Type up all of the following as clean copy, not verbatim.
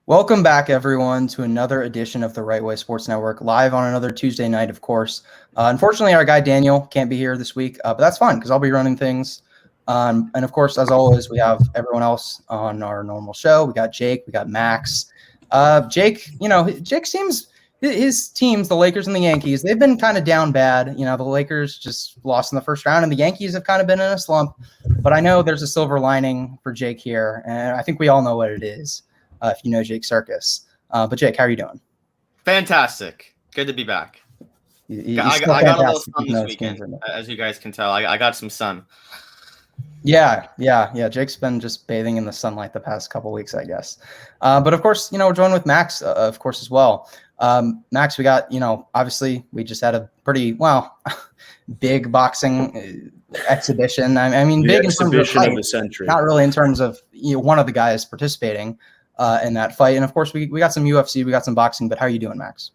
Welcome back, everyone, to another edition of the Right Way Sports Network, live on another Tuesday night, of course. Unfortunately, our guy Daniel can't be here this week, but that's fine because I'll be running things. And of course, as always, we have everyone else on our normal show. We got Jake, we got Max. Jake, Jake seems his teams, the Lakers and the Yankees, they've been kind of down bad. The Lakers just lost in the first round, and the Yankees have kind of been in a slump. But I know there's a silver lining for Jake here, and I think we all know what it is. If you know Jake Circus. But Jake, how are you doing? Fantastic. Good to be back. I got a little sun this weekend, as you guys can tell. I got some sun. Yeah. Jake's been just bathing in the sunlight the past couple weeks, I guess. But of course, we're joined with Max, of course, as well. Max, we got, obviously we just had a pretty, big boxing exhibition. I mean, big in terms of height, the century. Not really in terms of one of the guys participating in that fight. And of course, we got some UFC, we got some boxing, but how are you doing, Max?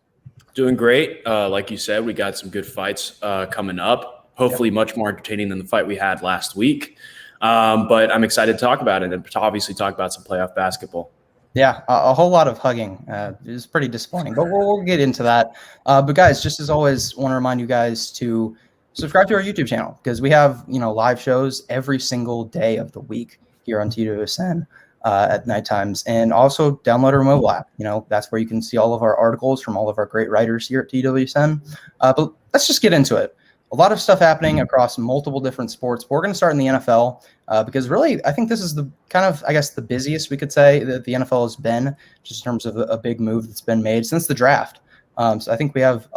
Doing great. Like you said, we got some good fights coming up, hopefully much more entertaining than the fight we had last week. But I'm excited to talk about it and to obviously talk about some playoff basketball. Yeah, a whole lot of hugging. It was pretty disappointing, but we'll get into that. But guys, just as always, want to remind you guys to subscribe to our YouTube channel because we have, live shows every single day of the week here on TWSN. At night times, and also download our mobile app. That's where you can see all of our articles from all of our great writers here at TWSN. But let's just get into it. A lot of stuff happening across multiple different sports. But we're going to start in the NFL because really, I think this is the kind of, the busiest we could say that the NFL has been, just in terms of a big move that's been made since the draft. So I think we have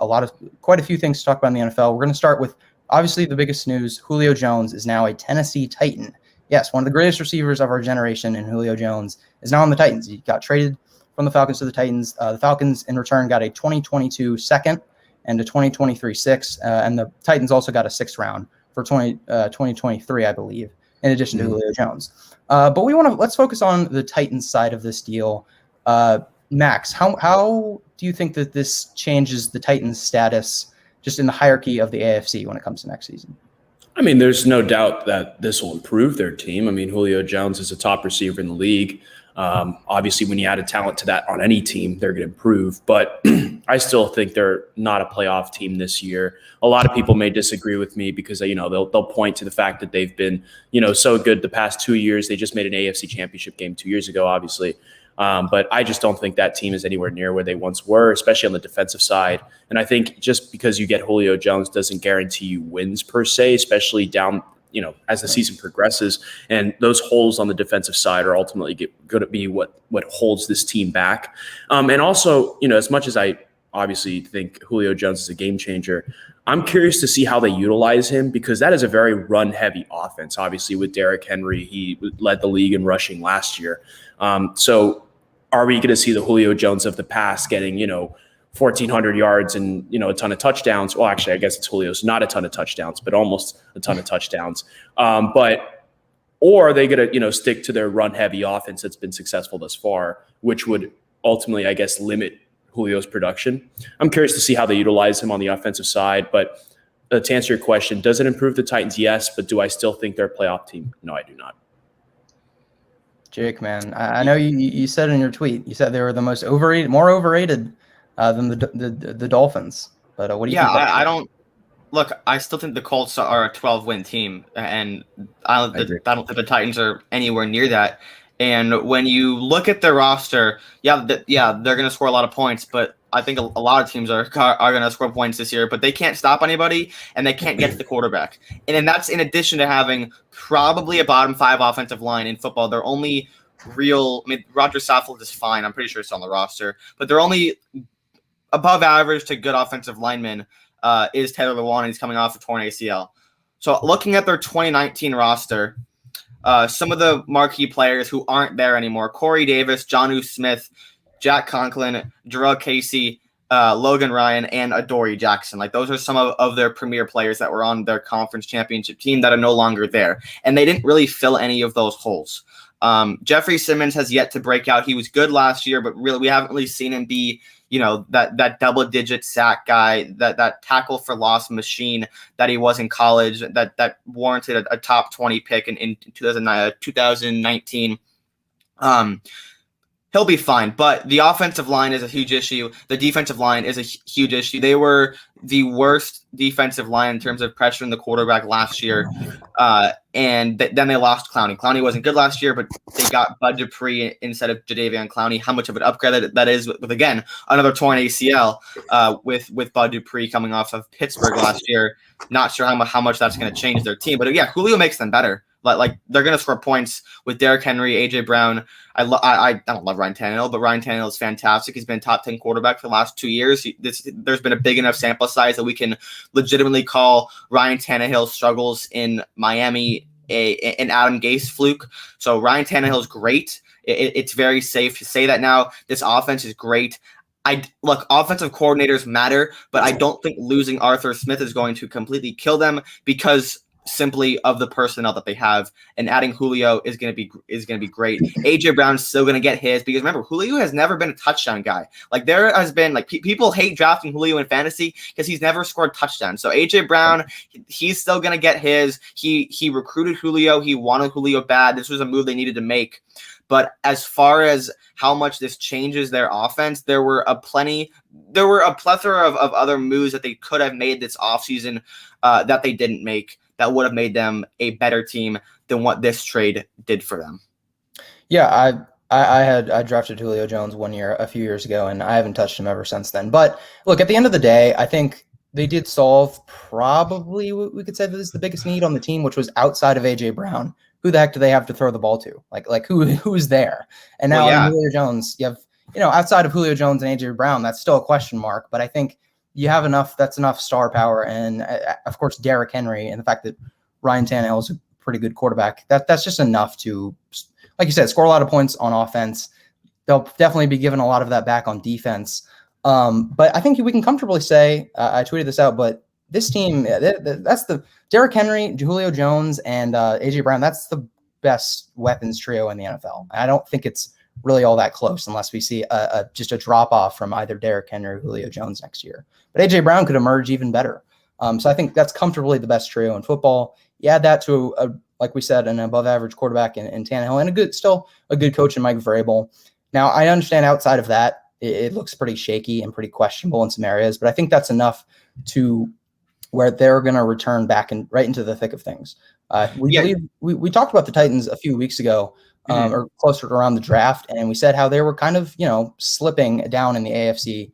quite a few things to talk about in the NFL. We're going to start with obviously the biggest news. Julio Jones is now a Tennessee Titan. Yes, one of the greatest receivers of our generation in Julio Jones is now on the Titans. He got traded from the Falcons to the Titans. The Falcons, in return, got a 2022 second and a 2023 sixth. And the Titans also got a sixth round for 2023, I believe, in addition to Julio Jones. But let's focus on the Titans side of this deal. Max, how do you think that this changes the Titans' status just in the hierarchy of the AFC when it comes to next season? I mean, there's no doubt that this will improve their team. I mean, Julio Jones is a top receiver in the league. Obviously, when you add a talent to that on any team, they're going to improve. But I still think they're not a playoff team this year. A lot of people may disagree with me because, they'll point to the fact that they've been, so good the past 2 years. They just made an AFC championship game 2 years ago, obviously. But I just don't think that team is anywhere near where they once were, especially on the defensive side. And I think just because you get Julio Jones doesn't guarantee you wins per se, especially down, as the season progresses. And those holes on the defensive side are ultimately going to be what holds this team back. And also, as much as I obviously think Julio Jones is a game changer, I'm curious to see how they utilize him because that is a very run-heavy offense. Obviously, with Derrick Henry, he led the league in rushing last year. So are we going to see the Julio Jones of the past getting, 1,400 yards and, a ton of touchdowns? Well, actually, I guess it's Julio's not a ton of touchdowns, but almost a ton of touchdowns. Or are they going to, stick to their run-heavy offense that's been successful thus far, which would ultimately, I guess, limit Julio's production? I'm curious to see how they utilize him on the offensive side. But to answer your question, does it improve the Titans? Yes. But do I still think they're a playoff team? No, I do not. Jake, man, I know you said in your tweet, you said they were the most overrated, more overrated than the Dolphins. But what do you think? I don't look. I still think the Colts are a 12-win team, and I don't think the Titans are anywhere near that. And when you look at their roster, they're going to score a lot of points, but I think a lot of teams are going to score points this year, but they can't stop anybody and they can't get to the quarterback. And then that's in addition to having probably a bottom 5 offensive line in football. They're only Roger Saffold is fine. I'm pretty sure it's on the roster, but they're only above average to good offensive linemen is Taylor Lewan, and he's coming off a torn ACL. So looking at their 2019 roster, some of the marquee players who aren't there anymore: Corey Davis, Jonnu Smith, Jack Conklin, Jarrell Casey, Logan Ryan, and Adoree Jackson. Like, those are some of their premier players that were on their conference championship team that are no longer there. And they didn't really fill any of those holes. Jeffrey Simmons has yet to break out. He was good last year, but really we haven't really seen him be, that double-digit sack guy, that tackle for loss machine that he was in college, that warranted a top 20 pick in 2019. He'll be fine, but the offensive line is a huge issue. The defensive line is a huge issue. They were the worst defensive line in terms of pressuring the quarterback last year, and then they lost Clowney. Clowney wasn't good last year, but they got Bud Dupree instead of Jadeveon Clowney. How much of an upgrade that is with again another torn ACL with Bud Dupree coming off of Pittsburgh last year. Not sure how much that's going to change their team, but yeah, Julio makes them better. Like they're going to score points with Derrick Henry, AJ Brown. I don't love Ryan Tannehill, but Ryan Tannehill is fantastic. He's been top 10 quarterback for the last 2 years. There's been a big enough sample size that we can legitimately call Ryan Tannehill's struggles in Miami an Adam Gase fluke. So Ryan Tannehill is great. It's very safe to say that now. This offense is great. Look, offensive coordinators matter, but I don't think losing Arthur Smith is going to completely kill them because simply of the personnel that they have, and adding Julio is going to be great. AJ Brown's still going to get his because remember, Julio has never been a touchdown guy. Like there has been like people hate drafting Julio in fantasy because he's never scored touchdowns. So AJ Brown, he's still going to get his. He recruited Julio. He wanted Julio bad. This was a move they needed to make. But as far as how much this changes their offense, there were a plethora of other moves that they could have made this offseason that they didn't make that would have made them a better team than what this trade did for them. Yeah, I drafted Julio Jones 1 year, a few years ago, and I haven't touched him ever since then. But look, at the end of the day, I think they did solve probably what we could say this is the biggest need on the team, which was outside of AJ Brown. Who the heck do they have to throw the ball to? Like who is there? And now Julio Jones, you have, outside of Julio Jones and AJ Brown, that's still a question mark. But I think you have enough. That's enough star power, and of course Derrick Henry, and the fact that Ryan Tannehill is a pretty good quarterback. That's just enough to, like you said, score a lot of points on offense. They'll definitely be giving a lot of that back on defense. But I think we can comfortably say, I tweeted this out, but this team, that's the Derrick Henry, Julio Jones, and AJ Brown. That's the best weapons trio in the NFL. I don't think it's really all that close unless we see just a drop off from either Derrick Henry or Julio Jones next year. But AJ Brown could emerge even better. So I think that's comfortably the best trio in football. You add that to like we said, an above average quarterback in Tannehill and still a good coach in Mike Vrabel. Now I understand outside of that, it looks pretty shaky and pretty questionable in some areas, but I think that's enough to where they're going to return back and right into the thick of things. We talked about the Titans a few weeks ago, or closer to around the draft, and we said how they were kind of, slipping down in the AFC,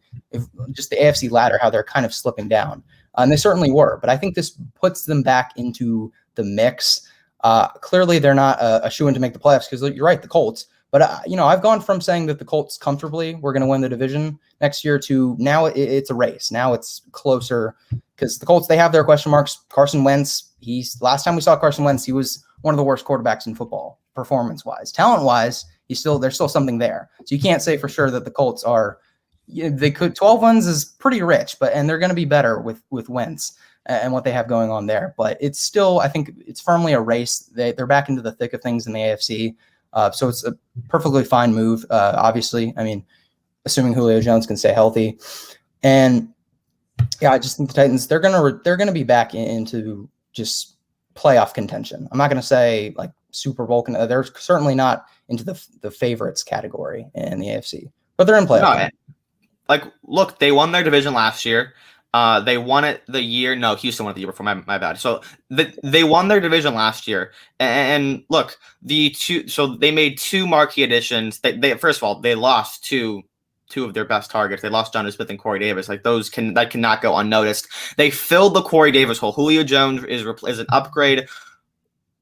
just the AFC ladder, how they're kind of slipping down. And they certainly were, but I think this puts them back into the mix. Clearly, they're not a shoo-in to make the playoffs because you're right, the Colts. But, I've gone from saying that the Colts comfortably were going to win the division next year to now it's a race. Now it's closer because the Colts, they have their question marks. Carson Wentz, last time we saw Carson Wentz, he was one of the worst quarterbacks in football, performance-wise. Talent-wise, there's still something there. So you can't say for sure that the Colts are they could 12 wins is pretty rich, and they're going to be better with Wentz and what they have going on there. But it's still, I think it's firmly a race. They're back into the thick of things in the AFC. So it's a perfectly fine move. Obviously, I mean, assuming Julio Jones can stay healthy, and yeah, I just think the Titans they're gonna be back into just playoff contention. I'm not gonna say like Super Bowl. They're certainly not into the favorites category in the AFC, but they're in playoff. No, look, they won their division last year. They won it the year. No, Houston won it the year before. My bad. So they won their division last year. And look, they made two marquee additions. They first of all, they lost two of their best targets. They lost Jonnu Smith and Corey Davis. Like that cannot go unnoticed. They filled the Corey Davis hole. Julio Jones is an upgrade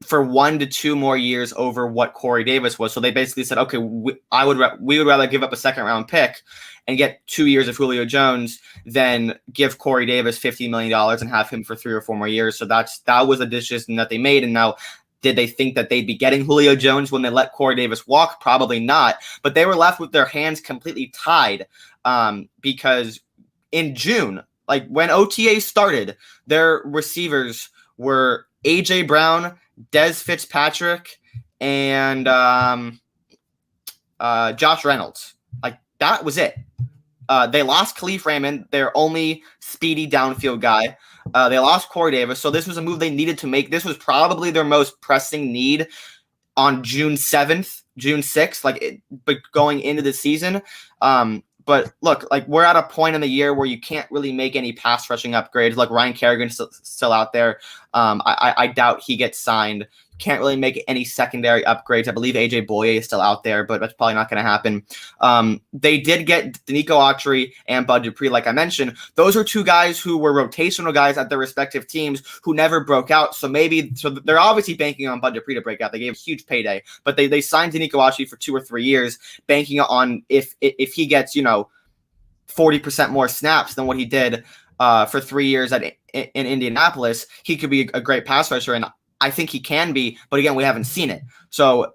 for 1 to 2 more years over what Corey Davis was. So they basically said, okay, we would rather give up a second round pick and get 2 years of Julio Jones than give Corey Davis $50 million and have him for 3 or 4 more years. So that was a decision that they made. And now, did they think that they'd be getting Julio Jones when they let Corey Davis walk? Probably not. But they were left with their hands completely tied because in June, like when OTA started, their receivers were AJ Brown, Dez Fitzpatrick, and Josh Reynolds. Like that was it. They lost Khalif Raymond, their only speedy downfield guy. They lost Corey Davis, so this was a move they needed to make. This was probably their most pressing need on June 7th, June 6th, but going into the season. But look, like we're at a point in the year where you can't really make any pass rushing upgrades. Like Ryan Kerrigan's still out there. I doubt he gets signed. Can't really make any secondary upgrades. I believe AJ Boye is still out there, but that's probably not going to happen. They did get Denico Autry and Bud Dupree, like I mentioned. Those are two guys who were rotational guys at their respective teams who never broke out. So they're obviously banking on Bud Dupree to break out. They gave a huge payday, but they signed Denico Autry for 2 or 3 years, banking on if he gets 40% more snaps than what he did for 3 years in Indianapolis, he could be a great pass rusher, and I think he can be, but again, we haven't seen it. So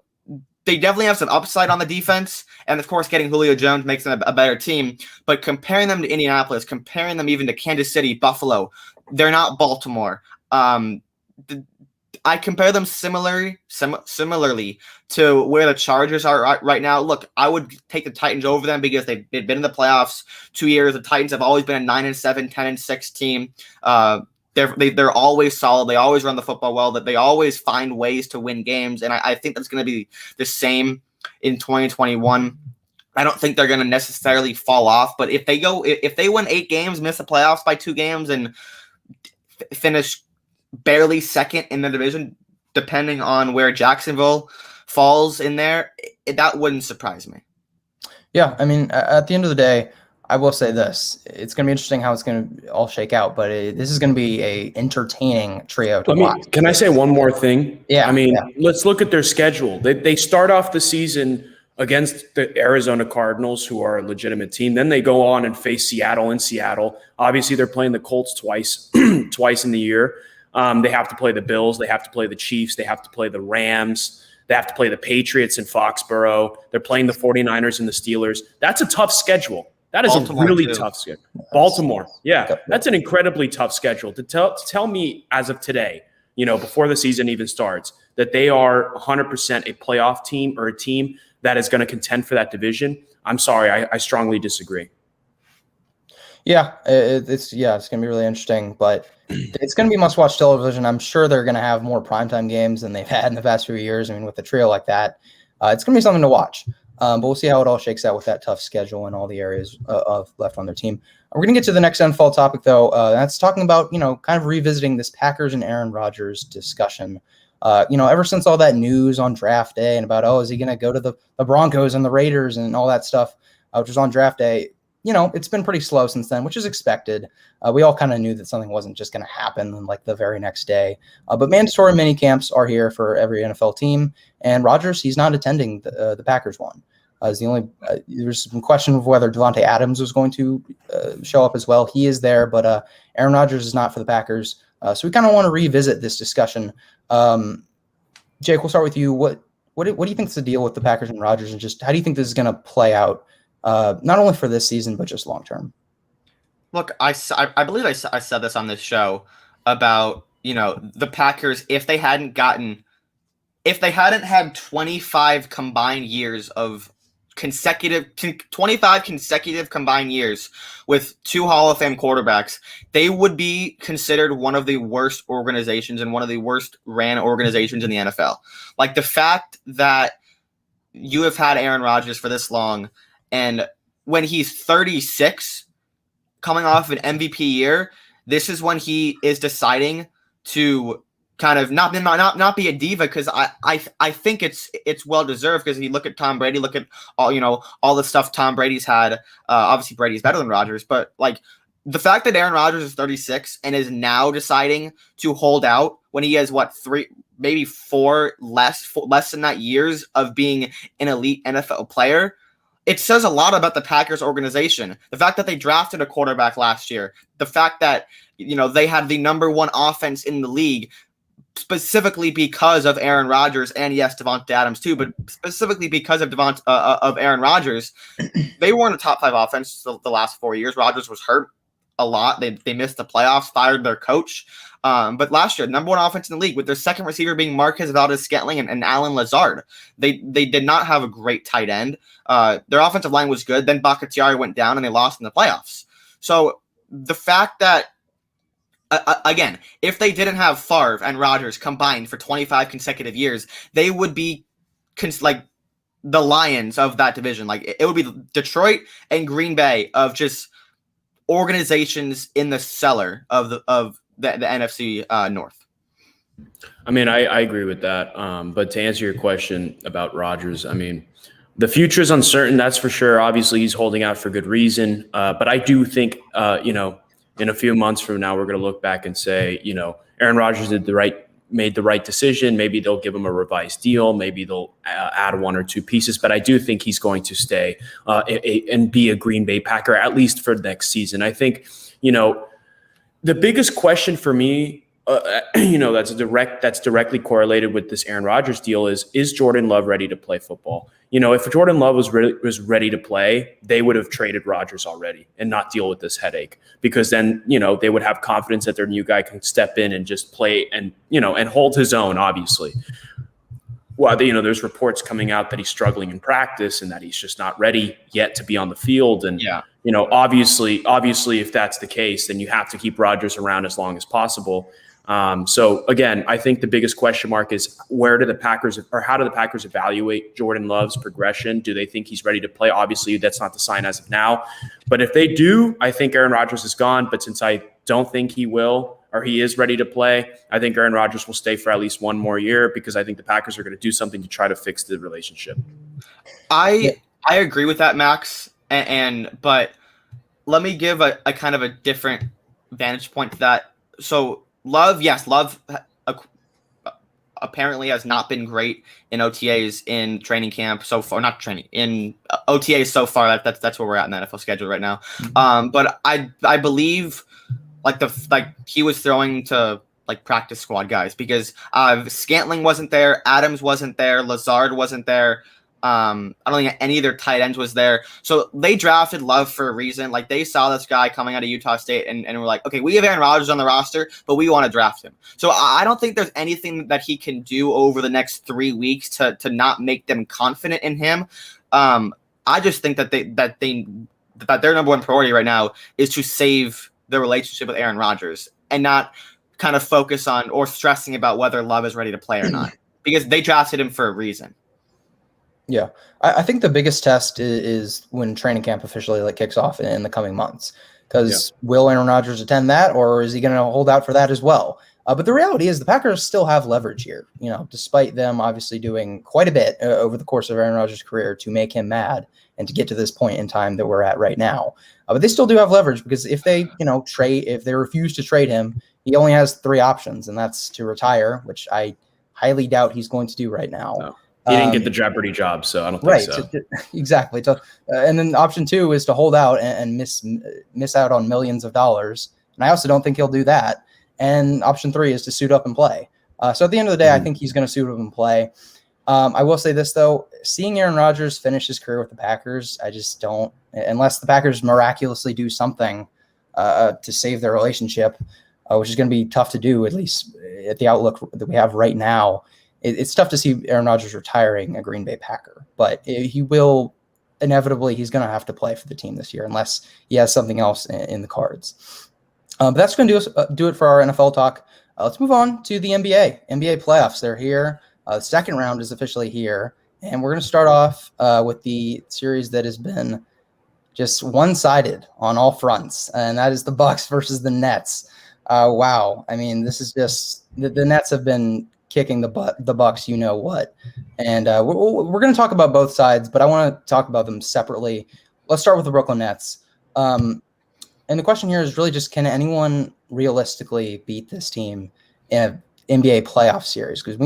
they definitely have some upside on the defense, and of course, getting Julio Jones makes them a better team. But comparing them to Indianapolis, comparing them even to Kansas City, Buffalo, they're not Baltimore. I compare them similarly to where the Chargers are right now. Look, I would take the Titans over them because they've been in the playoffs 2 years. The Titans have always been a 9-7, 10-6 team. They're always solid. They always run the football well. That they always find ways to win games, and I think that's going to be the same in 2021. I don't think they're going to necessarily fall off, but if they win 8 games, miss the playoffs by 2 games, and finish barely second in the division, depending on where Jacksonville falls in there, that wouldn't surprise me. Yeah, I mean, at the end of the day, I will say this. It's going to be interesting how it's going to all shake out, but this is going to be a entertaining trio to watch. Can I say one more thing? Yeah. I mean, let's look at their schedule. They start off the season against the Arizona Cardinals, who are a legitimate team. Then they go on and face Seattle in Seattle. Obviously, they're playing the Colts twice in the year. They have to play the Bills. They have to play the Chiefs. They have to play the Rams. They have to play the Patriots in Foxborough. They're playing the 49ers and the Steelers. That's a tough schedule. That is Baltimore, a really tough schedule. Baltimore. Yeah, that's an incredibly tough schedule. To tell me as of today, before the season even starts, that they are 100% a playoff team or a team that is going to contend for that division, I'm sorry. I strongly disagree. Yeah, it's going to be really interesting, but it's going to be must-watch television. I'm sure they're going to have more primetime games than they've had in the past few years. I mean, with a trio like that, it's going to be something to watch. But we'll see how it all shakes out with that tough schedule and all the areas of left on their team. We're going to get to the next NFL topic, though. That's talking about, kind of revisiting this Packers and Aaron Rodgers discussion. Ever since all that news on draft day and about, is he going to go to the Broncos and the Raiders and all that stuff, which was on draft day, it's been pretty slow since then, which is expected. We all kind of knew that something wasn't just going to happen like the very next day. But mandatory mini camps are here for every NFL team, and Rodgers, he's not attending the Packers one. There's some question of whether Devontae Adams was going to show up as well. He is there, but Aaron Rodgers is not for the Packers. So we kind of want to revisit this discussion. Jake, we'll start with you. What do you think is the deal with the Packers and Rodgers, and just how do you think this is going to play out? Not only for this season, but just long term. Look, I believe I said this on this show about, the Packers, if they hadn't had 25 combined years of 25 consecutive combined years with 2 Hall of Fame quarterbacks, they would be considered one of the worst organizations and one of the worst ran organizations in the NFL. Like the fact that you have had Aaron Rodgers for this long, and when he's 36, coming off an MVP year, this is when he is deciding to kind of not be a diva, because I think it's well deserved, because you look at Tom Brady, look at all the stuff Tom Brady's had. Obviously Brady's better than Rodgers, but like the fact that Aaron Rodgers is 36 and is now deciding to hold out when he has 3, maybe 4 less than that years of being an elite NFL player, it says a lot about the Packers organization. The fact that they drafted a quarterback last year, the fact that they had the number 1 offense in the league, specifically because of Aaron Rodgers, and yes, Devontae Adams too, but specifically because of Aaron Rodgers. They weren't a top 5 offense the last 4 years. Rodgers was hurt a lot. They missed the playoffs, fired their coach. But last year, number 1 offense in the league, with their second receiver being Marquez Valdes-Scantling and Alan Lazard. They did not have a great tight end. Their offensive line was good. Then Bakhtiari went down and they lost in the playoffs. So the fact that, again, if they didn't have Favre and Rodgers combined for 25 consecutive years, they would be like the Lions of that division. Like it would be Detroit and Green Bay of just organizations in the cellar of the NFC North. I mean, I agree with that. But to answer your question about Rodgers, I mean, the future is uncertain. That's for sure. Obviously, he's holding out for good reason. But I do think, in a few months from now, we're going to look back and say, Aaron Rodgers made the right decision. Maybe they'll give him a revised deal. Maybe they'll add one or two pieces. But I do think he's going to stay and be a Green Bay Packer, at least for next season. I think, the biggest question for me, that's directly correlated with this Aaron Rodgers deal is Jordan Love ready to play football? If Jordan Love was ready to play, they would have traded Rodgers already and not deal with this headache, because then, they would have confidence that their new guy can step in and just play and hold his own, obviously. Well, there's reports coming out that he's struggling in practice and that he's just not ready yet to be on the field. And, obviously, if that's the case, then you have to keep Rodgers around as long as possible. So again, I think the biggest question mark is how do the Packers evaluate Jordan Love's progression? Do they think he's ready to play? Obviously, that's not the sign as of now. But if they do, I think Aaron Rodgers is gone. But since I don't think he will, or he is ready to play, I think Aaron Rodgers will stay for at least one more year, because I think the Packers are going to do something to try to fix the relationship. I agree with that, Max. But let me give a kind of a different vantage point to that. So Love apparently has not been great in OTAs in training camp so far. Not training, in OTAs so far. That's where we're at in the NFL schedule right now. Mm-hmm. But I believe he was throwing to practice squad guys, because Scantling wasn't there, Adams wasn't there, Lazard wasn't there. I don't think any of their tight ends was there. So they drafted Love for a reason. They saw this guy coming out of Utah State and were like, okay, we have Aaron Rodgers on the roster, but we want to draft him. So I don't think there's anything that he can do over the next 3 weeks to not make them confident in him. I just think that their number one priority right now is to save the relationship with Aaron Rodgers and not kind of focus on or stressing about whether Love is ready to play or not, because they drafted him for a reason. Yeah, I think the biggest test is when training camp officially kicks off in the coming months, because will Aaron Rodgers attend that, or is he going to hold out for that as well? But the reality is the Packers still have leverage here, despite them obviously doing quite a bit over the course of Aaron Rodgers' career to make him mad and to get to this point in time that we're at right now. But they still do have leverage, because if they, if they refuse to trade him, he only has 3 options, and that's to retire, which I highly doubt he's going to do right now. No. He didn't get the Jeopardy job, so I don't think so. Exactly. And then option 2 is to hold out and miss out on millions of dollars. And I also don't think he'll do that. And option 3 is to suit up and play. So at the end of the day, I think he's going to suit up and play. I will say this, though. Seeing Aaron Rodgers finish his career with the Packers, I just don't, unless the Packers miraculously do something to save their relationship, which is going to be tough to do, at least at the outlook that we have right now. It's tough to see Aaron Rodgers retiring a Green Bay Packer, but he will inevitably, he's going to have to play for the team this year unless he has something else in the cards. But that's going to do it for our NFL talk. Let's move on to the NBA playoffs. They're here. The second round is officially here, and we're going to start off with the series that has been just one-sided on all fronts, and that is the Bucks versus the Nets. Wow. I mean, this is just the Nets have been kicking the Bucks, and we're going to talk about both sides, but I want to talk about them separately. Let's start with the Brooklyn Nets. And the question here is really just, can anyone realistically beat this team in an NBA playoff series? Because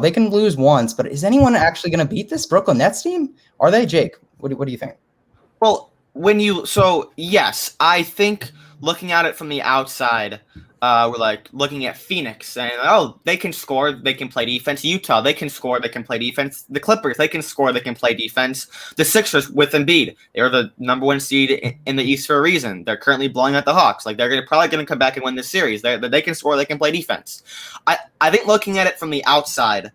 they can lose once, but is anyone actually going to beat this Brooklyn Nets team? Are they, Jake? What do you think? Well, yes, I think looking at it from the outside, we're looking at Phoenix and they can score, they can play defense. Utah, they can score, they can play defense. The Clippers, they can score, they can play defense. The Sixers with Embiid, they're the number 1 seed in the East for a reason. They're currently blowing out the Hawks. They're probably going to come back and win this series. They can score, they can play defense. I think looking at it from the outside,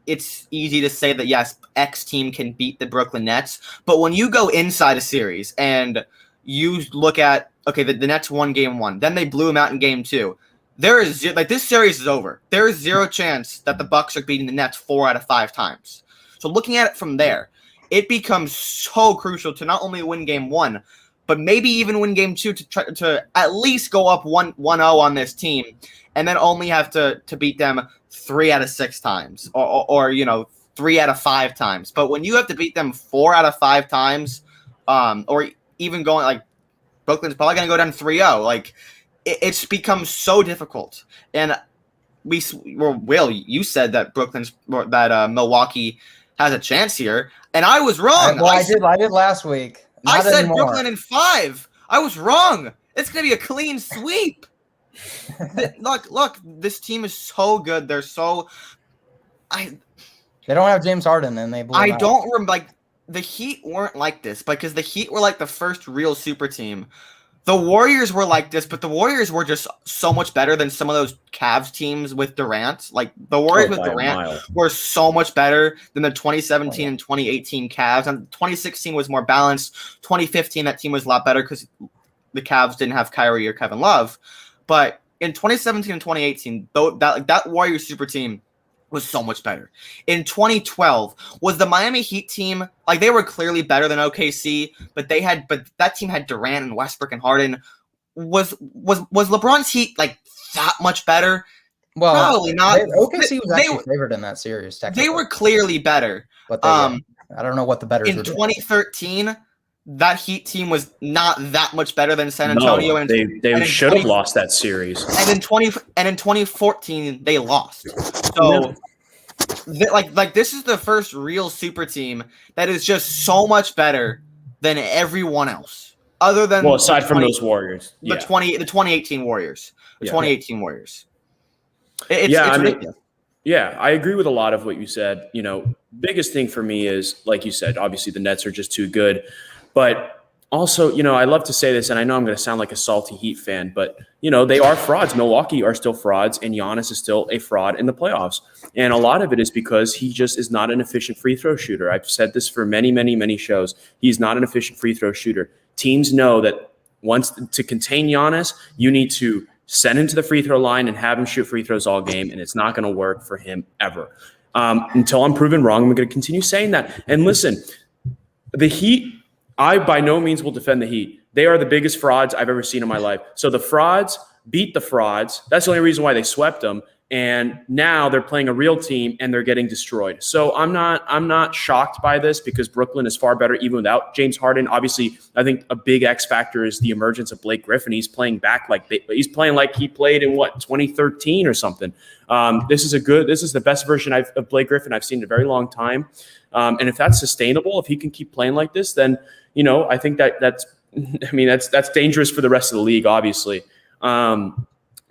it's easy to say that yes, X team can beat the Brooklyn Nets, but when you go inside a series and you look at, okay, the Nets won game 1, then they blew them out in game 2. there is like this series is over. There is zero chance that the Bucks are beating the Nets 4 out of 5 times. So looking at it from there, it becomes so crucial to not only win game 1, but maybe even win game 2 to try to at least go up 1-0 on this team, and then only have to beat them 3 out of 6 times, or 3 out of 5 times. But when you have to beat them 4 out of 5 times, or even going like Brooklyn's probably going to go down 3-0, like it's become so difficult. And Will, you said that Milwaukee has a chance here, and I was wrong. I did last week. I said Brooklyn in 5. I was wrong. It's going to be a clean sweep. Look, this team is so good. They're so They don't have James Harden, and they blew I out. don't remember, like, the Heat weren't like this because the Heat were like the first real super team. The Warriors were like this, but the Warriors were just so much better than some of those Cavs teams with Durant. Like, the Warriors with Durant were so much better than the 2017 and 2018 Cavs. And 2016 was more balanced. 2015, that team was a lot better because the Cavs didn't have Kyrie or Kevin Love. But in 2017 and 2018, that Warriors super team was so much better. In 2012, was the Miami Heat team, like, they were clearly better than OKC, but that team had Durant and Westbrook and Harden. Was LeBron's Heat like that much better? Well, probably not. OKC was actually favored in that series. They were clearly better. But I don't know what the betters in were doing. 2013. That Heat team was not that much better than San Antonio. No, they should have lost that series. And in 2014, they lost. So, this is the first real super team that is just so much better than everyone else, other than aside from those Warriors, the 2018 Warriors, the 2018 Warriors. It's ridiculous. Yeah, I agree with a lot of what you said. Biggest thing for me is, like you said, obviously the Nets are just too good. But also, I love to say this, and I know I'm going to sound like a salty Heat fan, but, they are frauds. Milwaukee are still frauds, and Giannis is still a fraud in the playoffs. And a lot of it is because he just is not an efficient free throw shooter. I've said this for many, many, many shows. He's not an efficient free throw shooter. Teams know that once to contain Giannis, you need to send him to the free throw line and have him shoot free throws all game, and it's not going to work for him ever. Until I'm proven wrong, I'm going to continue saying that. And listen, the Heat, I by no means will defend the Heat. They are the biggest frauds I've ever seen in my life. So the frauds beat the frauds. That's the only reason why they swept them. And now they're playing a real team and they're getting destroyed. So I'm not shocked by this because Brooklyn is far better even without James Harden. Obviously, I think a big X factor is the emergence of Blake Griffin. He's playing back he's playing like he played in 2013 or something. This is the best version of Blake Griffin I've seen in a very long time. And if that's sustainable, if he can keep playing like this, then I think that's dangerous for the rest of the league, obviously.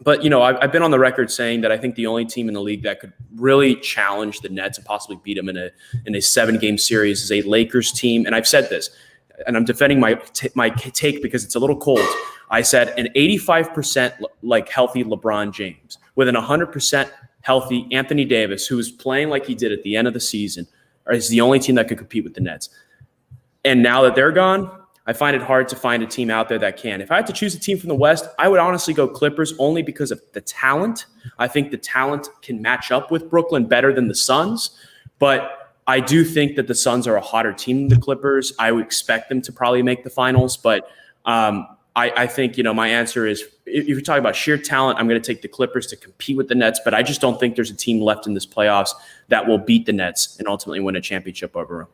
But, I've been on the record saying that I think the only team in the league that could really challenge the Nets and possibly beat them in a 7-game series is a Lakers team. And I've said this, and I'm defending my take because it's a little cold. I said an 85% healthy LeBron James with an 100% healthy Anthony Davis, who was playing like he did at the end of the season, is the only team that could compete with the Nets. And now that they're gone, I find it hard to find a team out there that can. If I had to choose a team from the West, I would honestly go Clippers only because of the talent. I think the talent can match up with Brooklyn better than the Suns. But I do think that the Suns are a hotter team than the Clippers. I would expect them to probably make the finals. But I think, my answer is, if you're talking about sheer talent, I'm going to take the Clippers to compete with the Nets. But I just don't think there's a team left in this playoffs that will beat the Nets and ultimately win a championship over them.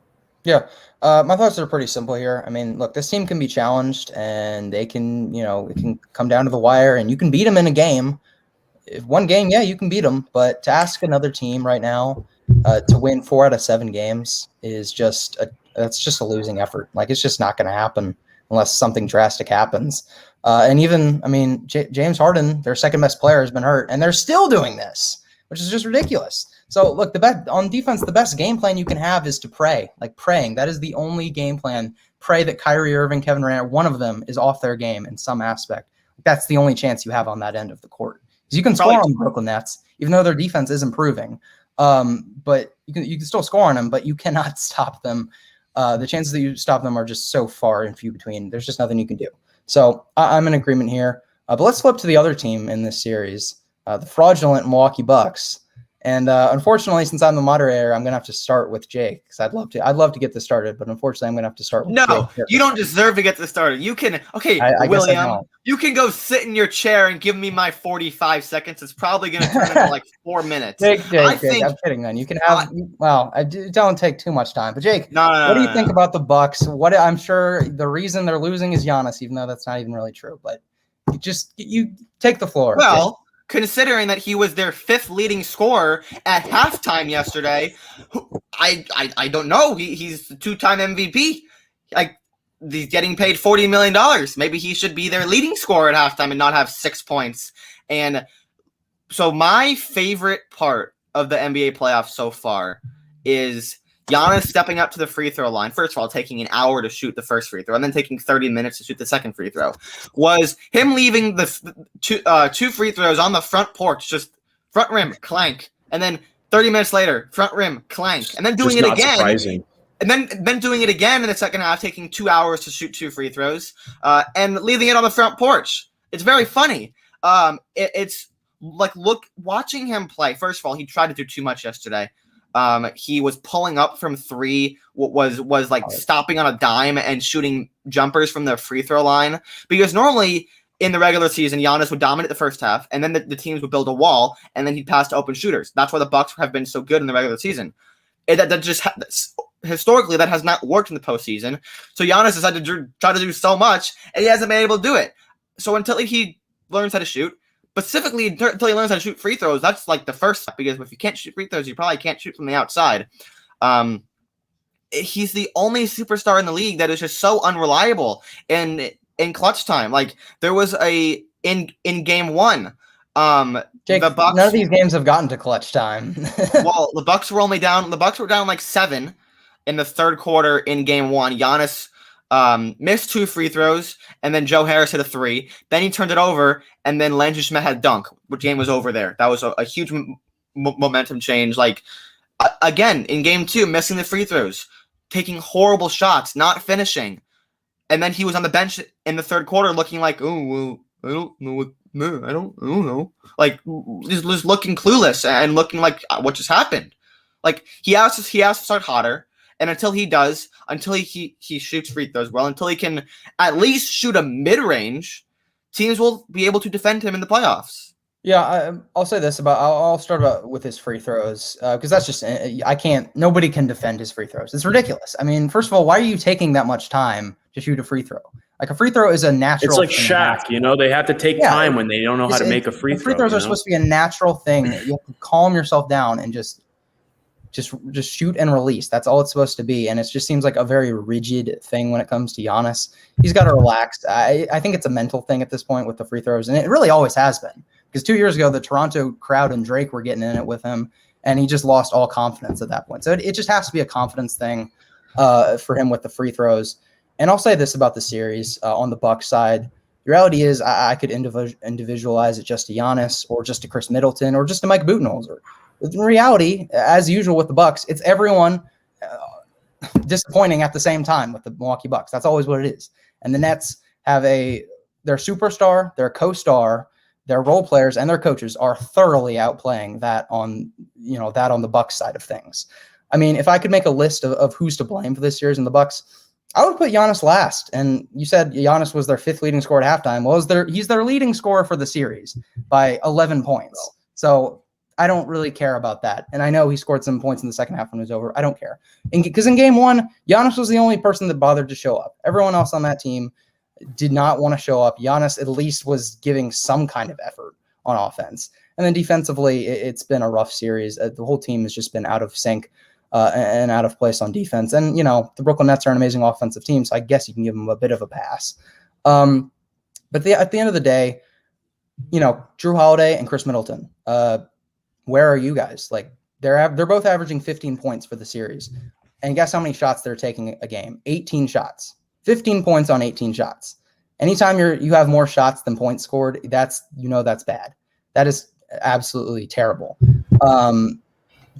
Yeah, my thoughts are pretty simple here. I mean, look, this team can be challenged, and they can, it can come down to the wire, and you can beat them in a game. If one game, yeah, you can beat them, but to ask another team right now to win 4 out of 7 games is that's just a losing effort. Like, it's just not going to happen unless something drastic happens. And even, James Harden, their second best player, has been hurt, and they're still doing this, which is just ridiculous. So, look, on defense, the best game plan you can have is to pray. Like, praying. That is the only game plan. Pray that Kyrie Irving, Kevin Durant, one of them is off their game in some aspect. That's the only chance you have on that end of the court. Because you can score on the Brooklyn Nets, even though their defense is improving. But you can still score on them, but you cannot stop them. The chances that you stop them are just so far and few between. There's just nothing you can do. So I'm in agreement here. But let's flip to the other team in this series, the fraudulent Milwaukee Bucks. And unfortunately, since I'm the moderator, I'm gonna have to start with Jake because I'd love to get this started, but unfortunately, I'm gonna have to start with No, Jake. you don't deserve to get this started. You can, okay, I guess I William, know. you can go sit in your chair and give me my 45 seconds. It's probably going to turn into like 4 minutes. Jake, I Jake, think- I'm kidding. Then you can have. Don't take too much time. But Jake, No, what do you think about the Bucks? I'm sure the reason they're losing is Giannis, even though that's not even really true. But you take the floor. Well, considering that he was their 5th leading scorer at halftime yesterday, I don't know. He's the 2-time MVP. Like, he's getting paid $40 million. Maybe he should be their leading scorer at halftime and not have 6 points. And so my favorite part of the NBA playoffs so far is Giannis stepping up to the free throw line. First of all, taking an hour to shoot the first free throw and then taking 30 minutes to shoot the second free throw. Was him leaving the two free throws on the front porch, just front rim, clank. And then 30 minutes later, front rim, clank. And then doing Just it not again. surprising. And then doing it again in the second half, taking 2 hours to shoot 2 free throws and leaving it on the front porch. It's very funny. It's like, watching him play. First of all, he tried to do too much yesterday. He was pulling up from 3, was like stopping on a dime and shooting jumpers from the free throw line. Because normally in the regular season, Giannis would dominate the first half, and then the teams would build a wall, and then he'd pass to open shooters. That's why the Bucks have been so good in the regular season. Historically, that has not worked in the postseason. So Giannis decided to try to do so much, and he hasn't been able to do it. So until he learns how to shoot, specifically until he learns how to shoot free throws, that's like the first step, because if you can't shoot free throws, you probably can't shoot from the outside. He's the only superstar in the league that is just so unreliable in clutch time. Like, there was in game 1, Jake, the Bucks, none of these games have gotten to clutch time. well, the Bucks were down like 7 in the third quarter in game 1. Giannis missed 2 free throws, and then Joe Harris hit a 3. Then he turned it over, and then Landry Shamet had a dunk, which game was over there. That was a huge momentum change. Like, again, in game 2, missing the free throws, taking horrible shots, not finishing. And then he was on the bench in the third quarter looking like, oh, well, I don't know. Like, just looking clueless and looking like, what just happened? Like, he has to start hotter. And until he does, until he shoots free throws well, until he can at least shoot a mid-range, teams will be able to defend him in the playoffs. Yeah, I'll say this I'll start with his free throws because that's just nobody can defend his free throws. It's ridiculous. I mean, first of all, why are you taking that much time to shoot a free throw? Like, a free throw is a natural. It's like Shaq, they have to take time when they don't know how to make a free throw. Free throws are supposed to be a natural thing. You have to calm yourself down and just shoot and release. That's all it's supposed to be. And it just seems like a very rigid thing when it comes to Giannis. He's got to relax. I think it's a mental thing at this point with the free throws, and it really always has been. Because 2 years ago, the Toronto crowd and Drake were getting in it with him, and he just lost all confidence at that point. So it just has to be a confidence thing for him with the free throws. And I'll say this about the series on the Bucks side. The reality is I could individualize it just to Giannis or just to Chris Middleton or just to Mike Budenholzer. In reality, as usual with the Bucks, it's everyone disappointing at the same time with the Milwaukee Bucks. That's always what it is. And the Nets have their superstar, their co-star, their role players, and their coaches are thoroughly outplaying that on the Bucks side of things. I mean, if I could make a list of who's to blame for this series in the Bucks, I would put Giannis last. And you said Giannis was their 5th leading scorer at halftime. Well, he's their leading scorer for the series by 11 points. So I don't really care about that. And I know he scored some points in the second half when it was over. I don't care. Because in game 1, Giannis was the only person that bothered to show up. Everyone else on that team did not want to show up. Giannis at least was giving some kind of effort on offense. And then defensively, it's been a rough series. The whole team has just been out of sync and out of place on defense. And, the Brooklyn Nets are an amazing offensive team, so I guess you can give them a bit of a pass. But at the end of the day, Drew Holiday and Chris Middleton, where are you guys? Like, they're both averaging 15 points for the series. And guess how many shots they're taking a game? 18 shots. 15 points on 18 shots. Anytime you have more shots than points scored, that's bad. That is absolutely terrible.